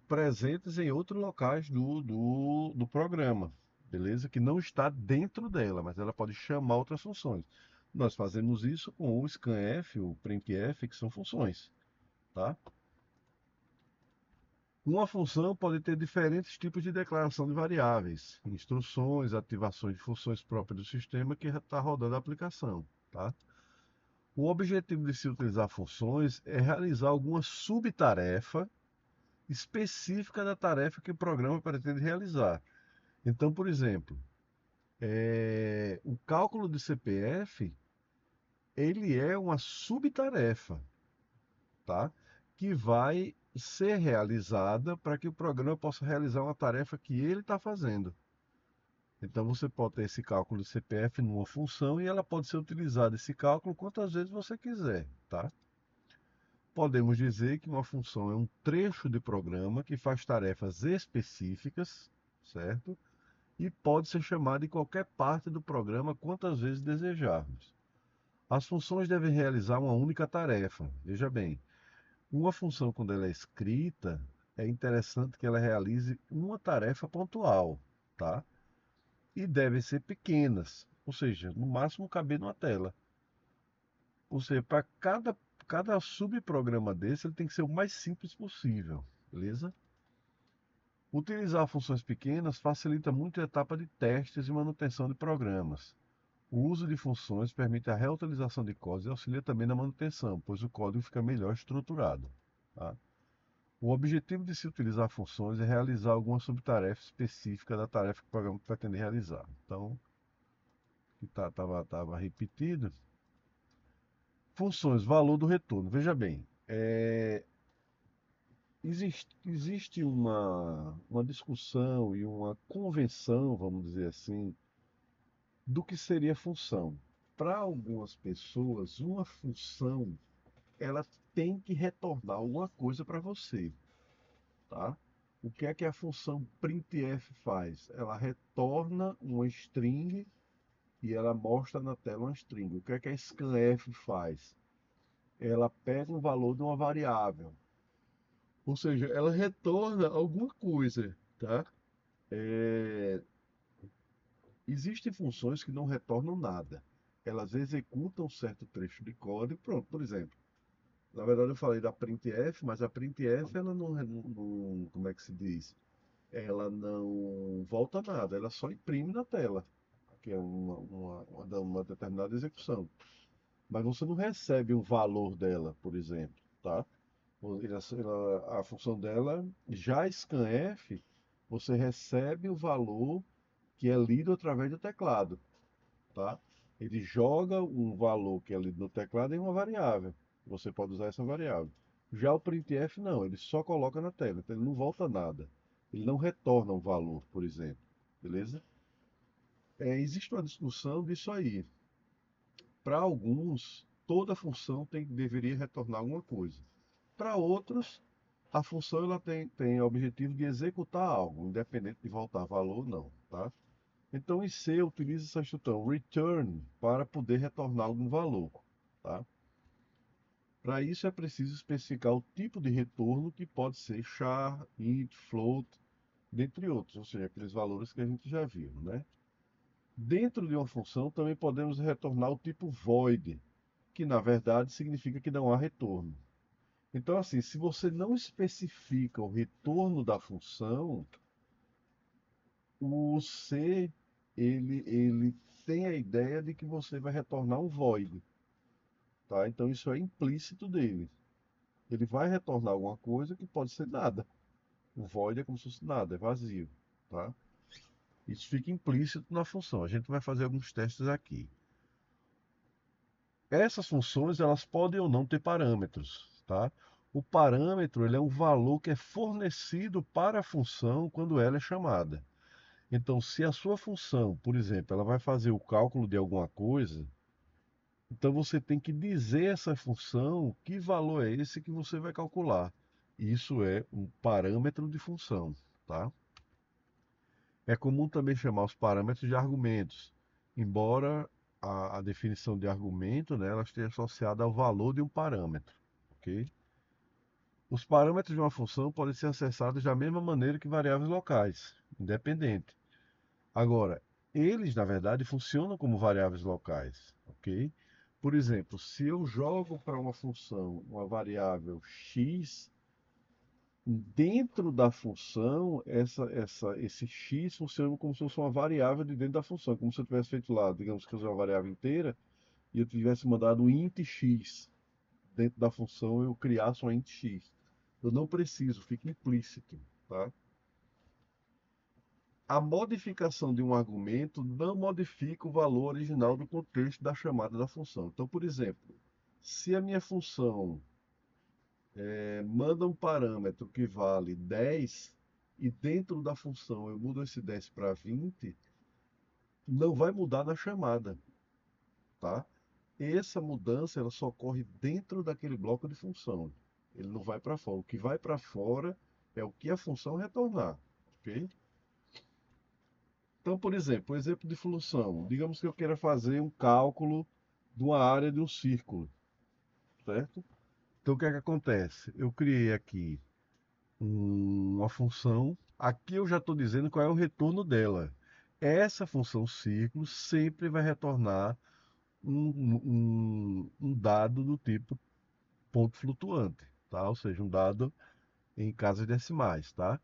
presentes em outros locais do programa, beleza? Que não está dentro dela, mas ela pode chamar outras funções. Nós fazemos isso com o scanf, o printf, que são funções, tá? Uma função pode ter diferentes tipos de declaração de variáveis, instruções, ativações de funções próprias do sistema que está rodando a aplicação, tá? O objetivo de se utilizar funções é realizar alguma subtarefa específica da tarefa que o programa pretende realizar. Então, por exemplo, o cálculo de CPF, ele é uma subtarefa, tá? Que vai ser realizada para que o programa possa realizar uma tarefa que ele está fazendo. Então você pode ter esse cálculo de CPF numa função e ela pode ser utilizada esse cálculo quantas vezes você quiser, tá? Podemos dizer que uma função é um trecho de programa que faz tarefas específicas, certo? E pode ser chamada em qualquer parte do programa quantas vezes desejarmos. As funções devem realizar uma única tarefa. Veja bem, uma função, quando ela é escrita, é interessante que ela realize uma tarefa pontual, tá? E devem ser pequenas, ou seja, no máximo caber numa tela. Ou seja, para cada subprograma desse, ele tem que ser o mais simples possível, beleza? Utilizar funções pequenas facilita muito a etapa de testes e manutenção de programas. O uso de funções permite a reutilização de códigos e auxilia também na manutenção, pois o código fica melhor estruturado, tá? O objetivo de se utilizar funções é realizar alguma subtarefa específica da tarefa que o programa pretende realizar. Então, que estava repetido. Funções, valor do retorno. Veja bem, existe uma discussão e uma convenção, vamos dizer assim, do que seria função. Para algumas pessoas, uma função ela tem que retornar alguma coisa para você, tá? O que é que a função printf faz? Ela retorna uma string e ela mostra na tela uma string. O que é que a scanf faz? Ela pega um valor de uma variável, ou seja, ela retorna alguma coisa, tá? É, Existem funções que não retornam nada. Elas executam um certo trecho de código, pronto, por exemplo. Na verdade eu falei da printf, mas a printf ela não, como é que se diz? Ela não volta nada, ela só imprime na tela, que é uma determinada execução. Mas você não recebe o valor dela, por exemplo, tá? A função dela, já scanf, você recebe o valor que é lido através do teclado, tá? Ele joga um valor que é lido no teclado em uma variável. Você pode usar essa variável. Já o printf não, ele só coloca na tela, então ele não volta nada. Ele não retorna um valor, por exemplo. Beleza? Existe uma discussão disso aí. Para alguns, toda função deveria retornar alguma coisa. Para outros, a função ela tem o objetivo de executar algo, independente de voltar valor ou não, tá? Então, em C, utiliza essa instrução return para poder retornar algum valor, tá? Para isso é preciso especificar o tipo de retorno, que pode ser char, int, float, dentre outros, ou seja, aqueles valores que a gente já viu, né? Dentro de uma função também podemos retornar o tipo void, que na verdade significa que não há retorno. Então, assim, se você não especifica o retorno da função, o C ele tem a ideia de que você vai retornar um void, tá? Então isso é implícito dele. Ele vai retornar alguma coisa que pode ser nada. O void é como se fosse nada, é vazio, tá? Isso fica implícito na função. A gente vai fazer alguns testes aqui. Essas funções, elas podem ou não ter parâmetros, tá? O parâmetro, ele é um valor que é fornecido para a função quando ela é chamada. Então, se a sua função, por exemplo, ela vai fazer o cálculo de alguma coisa, então você tem que dizer a essa função que valor é esse que você vai calcular. Isso é um parâmetro de função, tá? É comum também chamar os parâmetros de argumentos, embora a definição de argumento, né, ela esteja associada ao valor de um parâmetro, ok? Os parâmetros de uma função podem ser acessados da mesma maneira que variáveis locais, independente. Agora, eles, na verdade, funcionam como variáveis locais, ok? Por exemplo, se eu jogo para uma função uma variável x, dentro da função, esse x funciona como se fosse uma variável de dentro da função, como se eu tivesse feito lá, digamos que eu usei uma variável inteira, e eu tivesse mandado um int x. Dentro da função eu criasse um int x. Eu não preciso, fica implícito, tá? A modificação de um argumento não modifica o valor original do contexto da chamada da função. Então, por exemplo, se a minha função manda um parâmetro que vale 10 e dentro da função eu mudo esse 10 para 20, não vai mudar na chamada, tá? Essa mudança ela só ocorre dentro daquele bloco de função. Ele não vai para fora. O que vai para fora é o que a função retornar, ok? Então, por exemplo, um exemplo de função. Digamos que eu queira fazer um cálculo de uma área de um círculo, certo? Então, o que é que acontece? Eu criei aqui uma função. Aqui eu já estou dizendo qual é o retorno dela. Essa função círculo sempre vai retornar um dado do tipo ponto flutuante, tá? Ou seja, um dado em casas decimais, tá?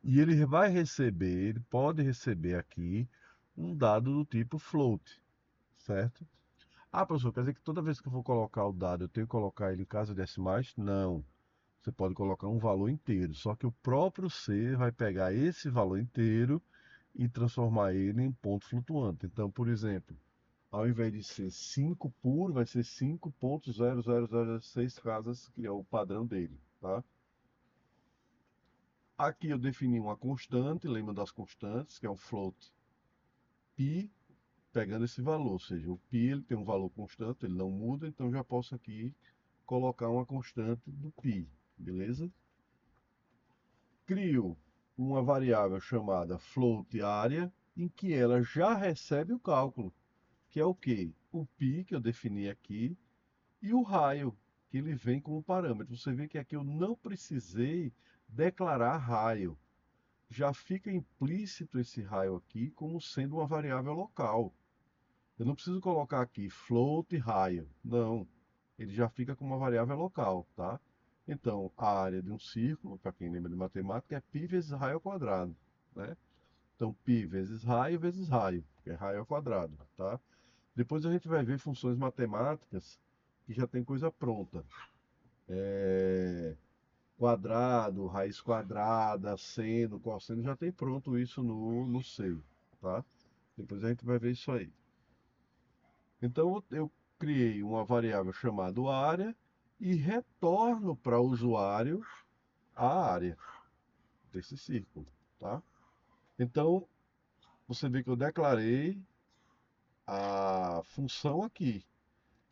E ele vai receber, ele pode receber aqui um dado do tipo float, certo? Ah, professor, quer dizer que toda vez que eu vou colocar o dado, eu tenho que colocar ele em casas decimais? Não. Você pode colocar um valor inteiro, só que o próprio C vai pegar esse valor inteiro e transformar ele em ponto flutuante. Então, por exemplo, ao invés de ser 5 puro, vai ser 5.00006 casas, que é o padrão dele, tá? Aqui eu defini uma constante, lembra das constantes, que é um float π, pegando esse valor, ou seja, o π ele tem um valor constante, ele não muda, então já posso aqui colocar uma constante do π, beleza? Crio uma variável chamada float area, em que ela já recebe o cálculo, que é o quê? O π que eu defini aqui e o raio, que ele vem como parâmetro. Você vê que aqui eu não precisei declarar raio. Já fica implícito esse raio aqui como sendo uma variável local. Eu não preciso colocar aqui float raio. Não, ele já fica como uma variável local, tá? Então, a área de um círculo, para quem lembra de matemática, é π vezes raio ao quadrado, né? Então, π vezes raio, que é raio ao quadrado, tá? Depois a gente vai ver funções matemáticas que já tem coisa pronta. Quadrado, raiz quadrada, seno, cosseno, já tem pronto isso no C, tá? Depois a gente vai ver isso aí. Então eu criei uma variável chamada área e retorno para o usuário a área desse círculo, tá? Então você vê que eu declarei a função aqui.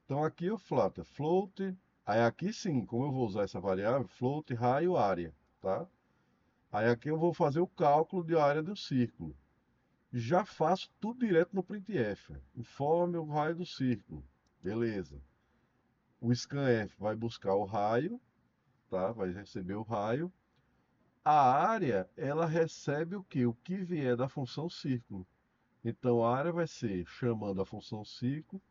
Então aqui eu float, aí aqui sim, como eu vou usar essa variável, float raio área, tá? Aí aqui eu vou fazer o cálculo de área do círculo. Já faço tudo direto no printf. Informe o raio do círculo. Beleza. O scanf vai buscar o raio, tá? Vai receber o raio. A área, ela recebe o quê? O que vier da função círculo. Então a área vai ser chamando a função círculo,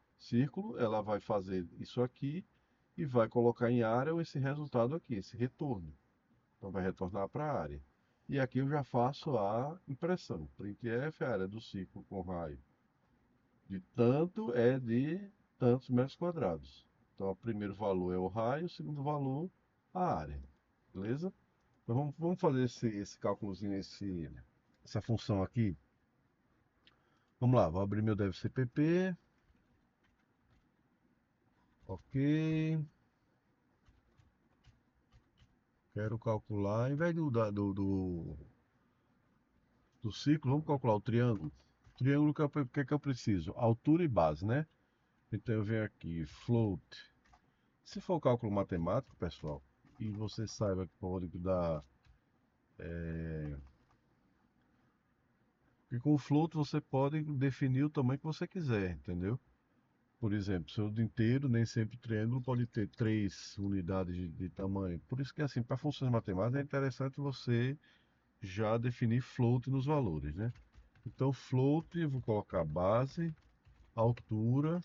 ela vai fazer isso aqui e vai colocar em área esse resultado aqui, esse retorno. Então vai retornar para a área. E aqui eu já faço a impressão. Printf, a área do ciclo com raio de tanto é de tantos metros quadrados. Então, o primeiro valor é o raio, o segundo valor a área. Beleza? Então, vamos fazer esse cálculozinho, essa função aqui. Vamos lá, vou abrir meu devcpp. Ok. Quero calcular, ao invés do ciclo, vamos calcular o triângulo. Triângulo, o que é que eu preciso? Altura e base, né? Então eu venho aqui, float. Se for cálculo matemático, pessoal, e você saiba que pode dar. Que com o float você pode definir o tamanho que você quiser, entendeu? Por exemplo, seu inteiro, nem sempre triângulo pode ter 3 unidades de tamanho. Por isso que, assim, para funções matemáticas é interessante você já definir float nos valores, né? Então, float, eu vou colocar base, altura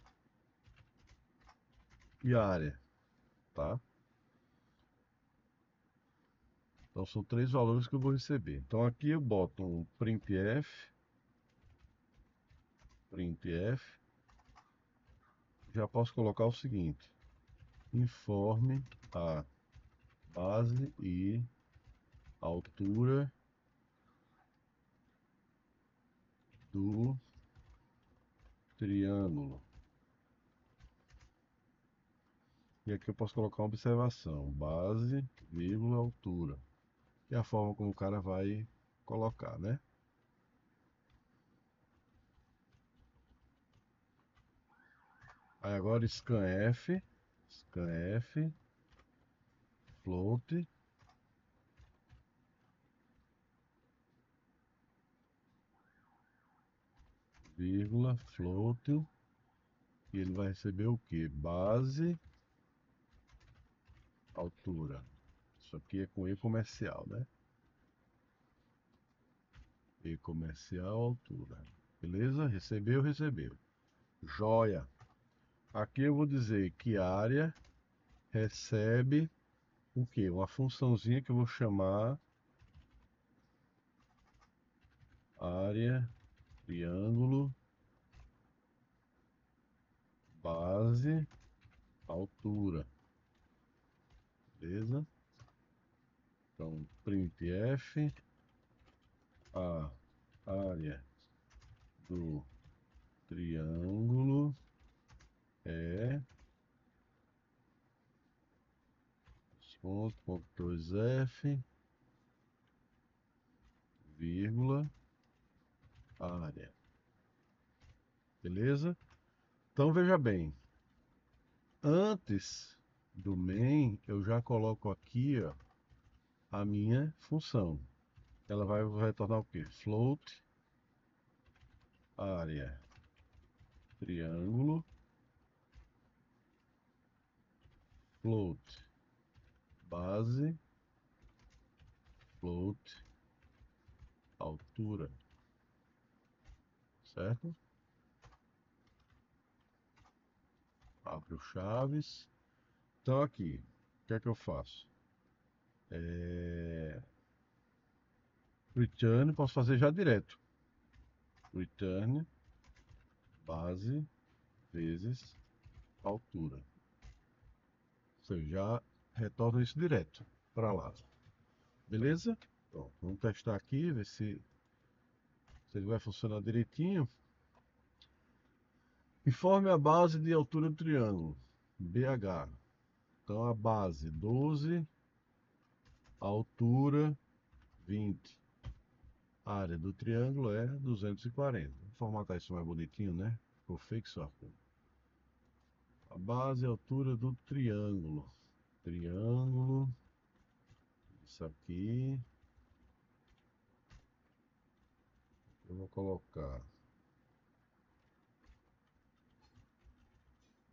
e área, tá? Então, são 3 valores que eu vou receber. Então, aqui eu boto um printf, já posso colocar o seguinte: informe a base e altura do triângulo. E aqui eu posso colocar uma observação: base, vírgula, altura. Que é a forma como o cara vai colocar, né? Aí agora scanf, float, vírgula, float, e ele vai receber o que? Base, altura. Isso aqui é com E comercial, né? E comercial, altura. Beleza? Recebeu, recebeu. Joia. Aqui eu vou dizer que a área recebe o quê? Uma funçãozinha que eu vou chamar área, triângulo, base, altura. Beleza? Então, printf, a área do triângulo é ponto 2f, vírgula, área. Beleza? Então veja bem, antes do main eu já coloco aqui, ó, a minha função. Ela vai retornar o que? Float, área, triângulo, float, base, float, altura. Certo? Abre o chaves. Então aqui, o que é que eu faço? Return, posso fazer já direto. Return, base, vezes altura. Ou seja, já retorna isso direto para lá. Beleza? Então, vamos testar aqui, ver se ele vai funcionar direitinho. Informe a base de altura do triângulo. BH. Então a base 12, a altura 20. A área do triângulo é 240. Vou formatar isso mais bonitinho, né? Ficou fake só. A base e a altura do triângulo. Triângulo. Isso aqui. Eu vou colocar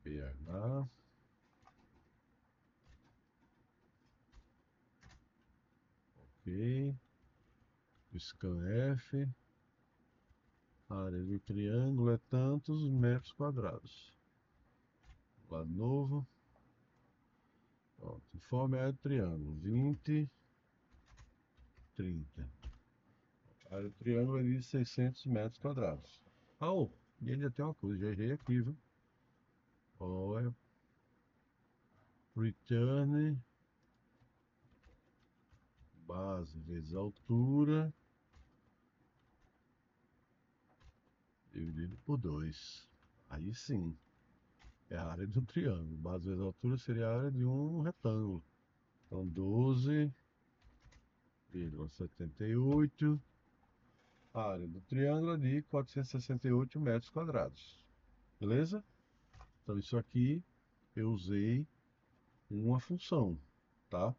BH. Ok. Scanf. A área do triângulo é tantos metros quadrados. Lado novo. Pronto. Informe a área do triângulo. 20, 30. A área do triângulo é de 600 metros quadrados. Oh, e ainda tem uma coisa, já errei aqui, viu? Olha, return base vezes altura dividido por 2. Aí sim, é a área de um triângulo. Base vezes altura seria a área de um retângulo. Então 12,78. A área do triângulo é de 468 metros quadrados. Beleza? Então isso aqui eu usei uma função, tá?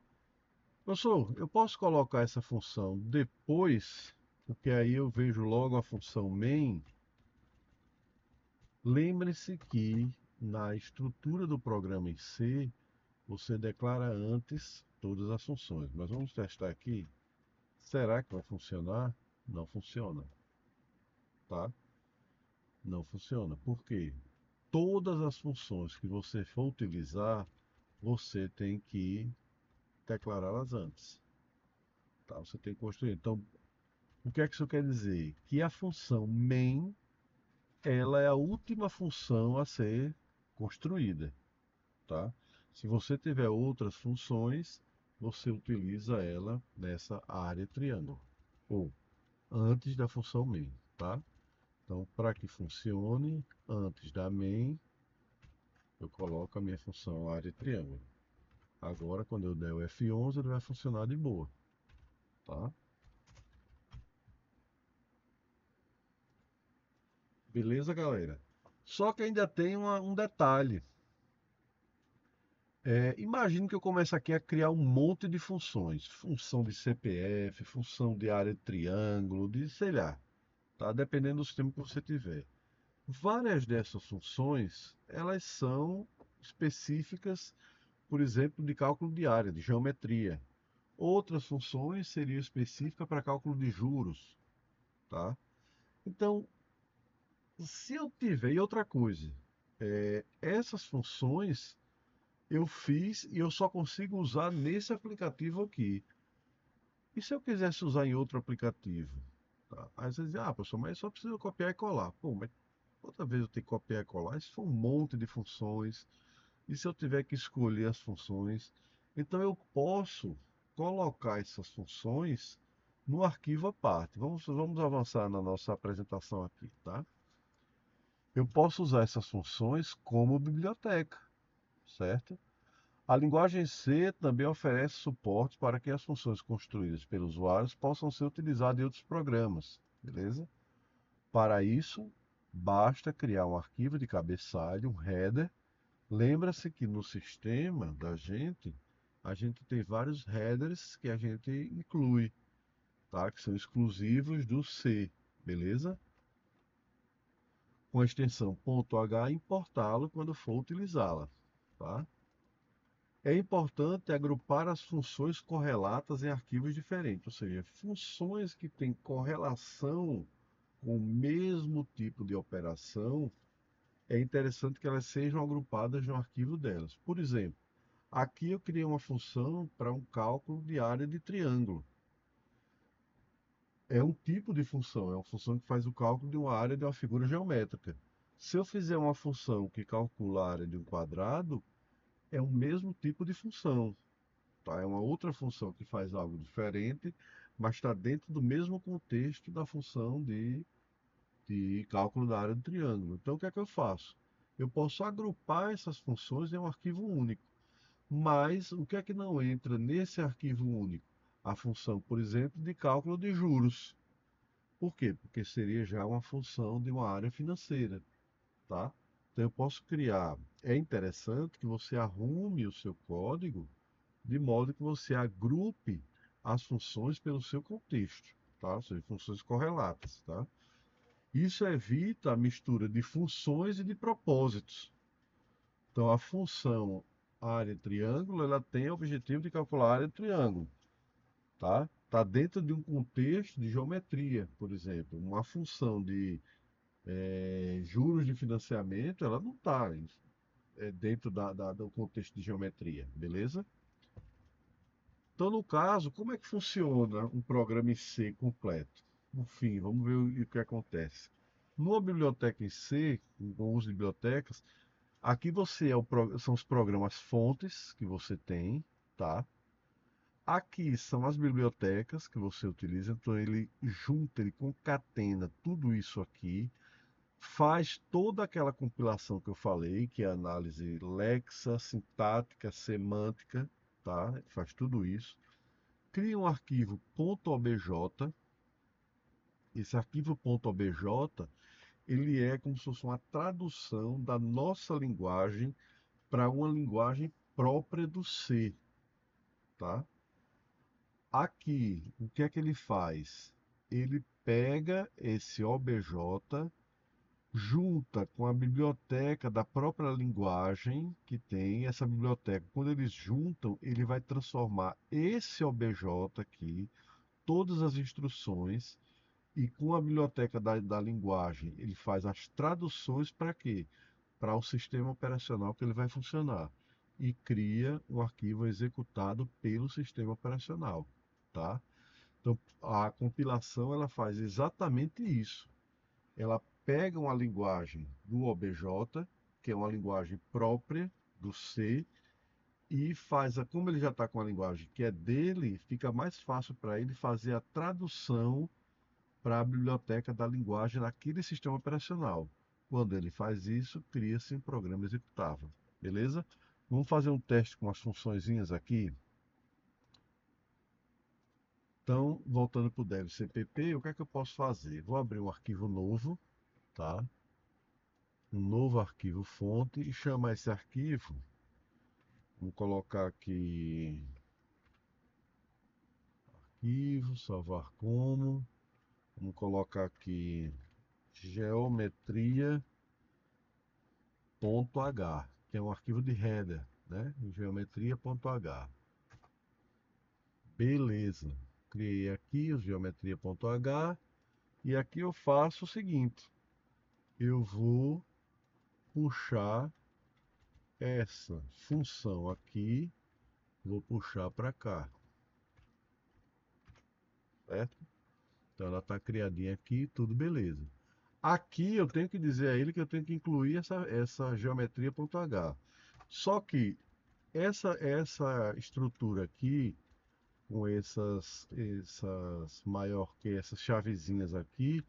Professor, eu posso colocar essa função depois, porque aí eu vejo logo a função main. Lembre-se que na estrutura do programa em C, você declara antes todas as funções. Mas vamos testar aqui. Será que vai funcionar? Não funciona, tá? Não funciona. Por quê? Todas as funções que você for utilizar, você tem que declará-las antes, tá? Você tem que construir. Então, o que é que isso quer dizer? Que a função main, ela é a última função a ser construída, tá? Se você tiver outras funções, você utiliza ela nessa área triângulo, ou antes da função main, tá? Então, para que funcione, antes da main, eu coloco a minha função área triângulo. Agora, quando eu der o F11, ele vai funcionar de boa, tá? Beleza, galera? Só que ainda tem um detalhe. Imagine que eu comece aqui a criar um monte de funções. Função de CPF, função de área de triângulo, de sei lá, tá? Dependendo do sistema que você tiver. Várias dessas funções, elas são específicas, por exemplo, de cálculo de área, de geometria. Outras funções seriam específicas para cálculo de juros, tá? Então, se eu tiver, e outra coisa, essas funções eu fiz e eu só consigo usar nesse aplicativo aqui. E se eu quisesse usar em outro aplicativo? Tá? Aí você diz, ah, professor, mas só precisa copiar e colar. Pô, mas outra vez eu tenho que copiar e colar. Isso foi um monte de funções. E se eu tiver que escolher as funções? Então eu posso colocar essas funções no arquivo à parte. Vamos avançar na nossa apresentação aqui, tá? Eu posso usar essas funções como biblioteca, certo? A linguagem C também oferece suporte para que as funções construídas pelos usuários possam ser utilizadas em outros programas, beleza? Para isso, basta criar um arquivo de cabeçalho, um header. Lembra-se que no sistema da gente, a gente tem vários headers que a gente inclui, tá? Que são exclusivos do C, beleza? Com a extensão .h importá-lo quando for utilizá-la, tá? É importante agrupar as funções correlatas em arquivos diferentes, ou seja, funções que têm correlação com o mesmo tipo de operação, é interessante que elas sejam agrupadas no arquivo delas. Por exemplo, aqui eu criei uma função para um cálculo de área de triângulo. É um tipo de função, é uma função que faz o cálculo de uma área de uma figura geométrica. Se eu fizer uma função que calcula a área de um quadrado, é o mesmo tipo de função. Tá? É uma outra função que faz algo diferente, mas está dentro do mesmo contexto da função de cálculo da área do triângulo. Então, o que é que eu faço? Eu posso agrupar essas funções em um arquivo único. Mas o que é que não entra nesse arquivo único? A função, por exemplo, de cálculo de juros. Por quê? Porque seria já uma função de uma área financeira, tá? Então eu posso criar. É interessante que você arrume o seu código de modo que você agrupe as funções pelo seu contexto, tá? Ou seja, funções correlatas, tá? Isso evita a mistura de funções e de propósitos. Então, a função área triângulo, ela tem o objetivo de calcular a área do triângulo, tá? Está dentro de um contexto de geometria, por exemplo. Uma função de juros de financiamento, ela não está dentro do contexto de geometria, beleza? Então, no caso, como é que funciona um programa em C completo? por fim, vamos ver o que acontece. Numa biblioteca em C, com o uso de bibliotecas, aqui são os programas fontes que você tem, tá? Aqui são as bibliotecas que você utiliza, então ele junta, ele concatena tudo isso aqui, faz toda aquela compilação que eu falei, que é análise lexa, sintática, semântica, tá? Ele faz tudo isso. Cria um arquivo .obj. Esse arquivo .obj, ele é como se fosse uma tradução da nossa linguagem para uma linguagem própria do C, tá? Aqui, o que é que ele faz? Ele pega esse obj, junta com a biblioteca da própria linguagem que tem essa biblioteca. Quando eles juntam, ele vai transformar esse obj aqui, todas as instruções, e com a biblioteca da linguagem, ele faz as traduções para quê? Para o sistema operacional que ele vai funcionar. E cria um arquivo executado pelo sistema operacional, tá? Então, a compilação ela faz exatamente isso. Ela pega uma linguagem do OBJ, que é uma linguagem própria do C, e como ele já está com a linguagem que é dele, fica mais fácil para ele fazer a tradução para a biblioteca da linguagem naquele sistema operacional. Quando ele faz isso, cria-se um programa executável. Beleza? Vamos fazer um teste com as funçõezinhas aqui. Então, voltando para o dev CPP, o que é que eu posso fazer? Vou abrir um arquivo novo, tá? Um novo arquivo fonte e chamar esse arquivo. Vamos colocar aqui arquivo, salvar como. Vamos colocar aqui geometria.h, que é um arquivo de header, né? Geometria.h. Beleza. Criei aqui o geometria.h e aqui eu faço o seguinte: eu vou puxar essa função aqui, vou puxar para cá, certo? Então ela está criadinha aqui, tudo beleza. Aqui eu tenho que dizer a ele que eu tenho que incluir essa geometria.h. Só que essa estrutura aqui, com essas chavezinhas aqui,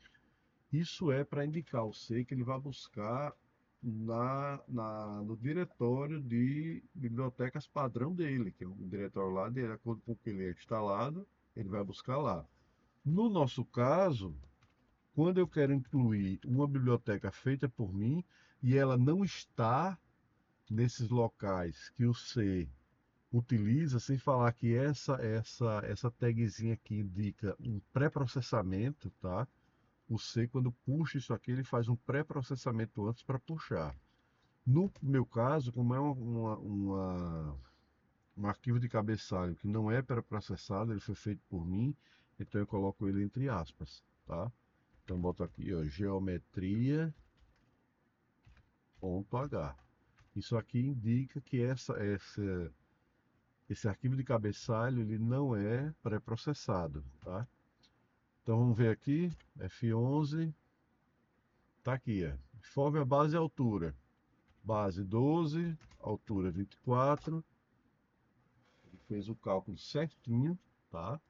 isso é para indicar o C que ele vai buscar no diretório de bibliotecas padrão dele, que é o diretório lá dele, de acordo com o que ele é instalado, ele vai buscar lá. No nosso caso, quando eu quero incluir uma biblioteca feita por mim e ela não está nesses locais que o C utiliza, sem falar que essa tagzinha aqui indica um pré-processamento, tá? O C, quando puxa isso aqui, ele faz um pré-processamento antes para puxar. No meu caso, como é um arquivo de cabeçalho que não é pré-processado, ele foi feito por mim, então eu coloco ele entre aspas, tá? Então boto aqui, ó, geometria.h. Isso aqui indica que esse arquivo de cabeçalho ele não é pré-processado, tá? Então vamos ver aqui, F11, tá aqui, ó. Informe a base e a altura. Base 12, altura 24. Ele fez o cálculo certinho, tá?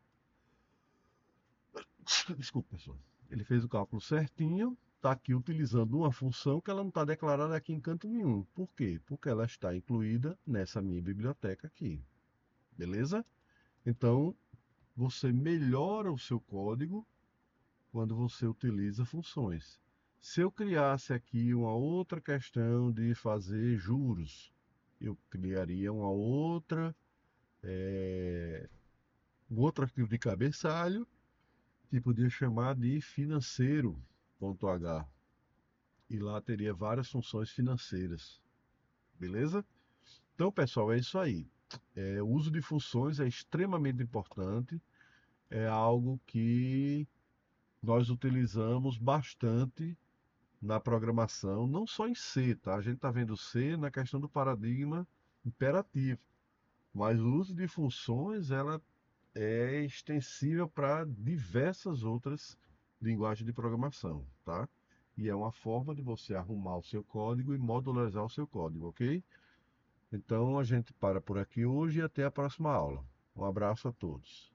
Desculpa, pessoal. Ele fez o cálculo certinho, está aqui utilizando uma função que ela não está declarada aqui em canto nenhum. Por quê? Porque ela está incluída nessa minha biblioteca aqui. Beleza? Então, você melhora o seu código quando você utiliza funções. Se eu criasse aqui uma outra questão de fazer juros, eu criaria um outro arquivo de cabeçalho que podia chamar de financeiro.h. E lá teria várias funções financeiras. Beleza? Então, pessoal, é isso aí. O uso de funções é extremamente importante. É algo que nós utilizamos bastante na programação, não só em C, tá? A gente está vendo C na questão do paradigma imperativo, mas o uso de funções ela é extensível para diversas outras linguagem de programação, tá? E é uma forma de você arrumar o seu código e modularizar o seu código, ok? Então a gente para por aqui hoje e até a próxima aula. Um abraço a todos.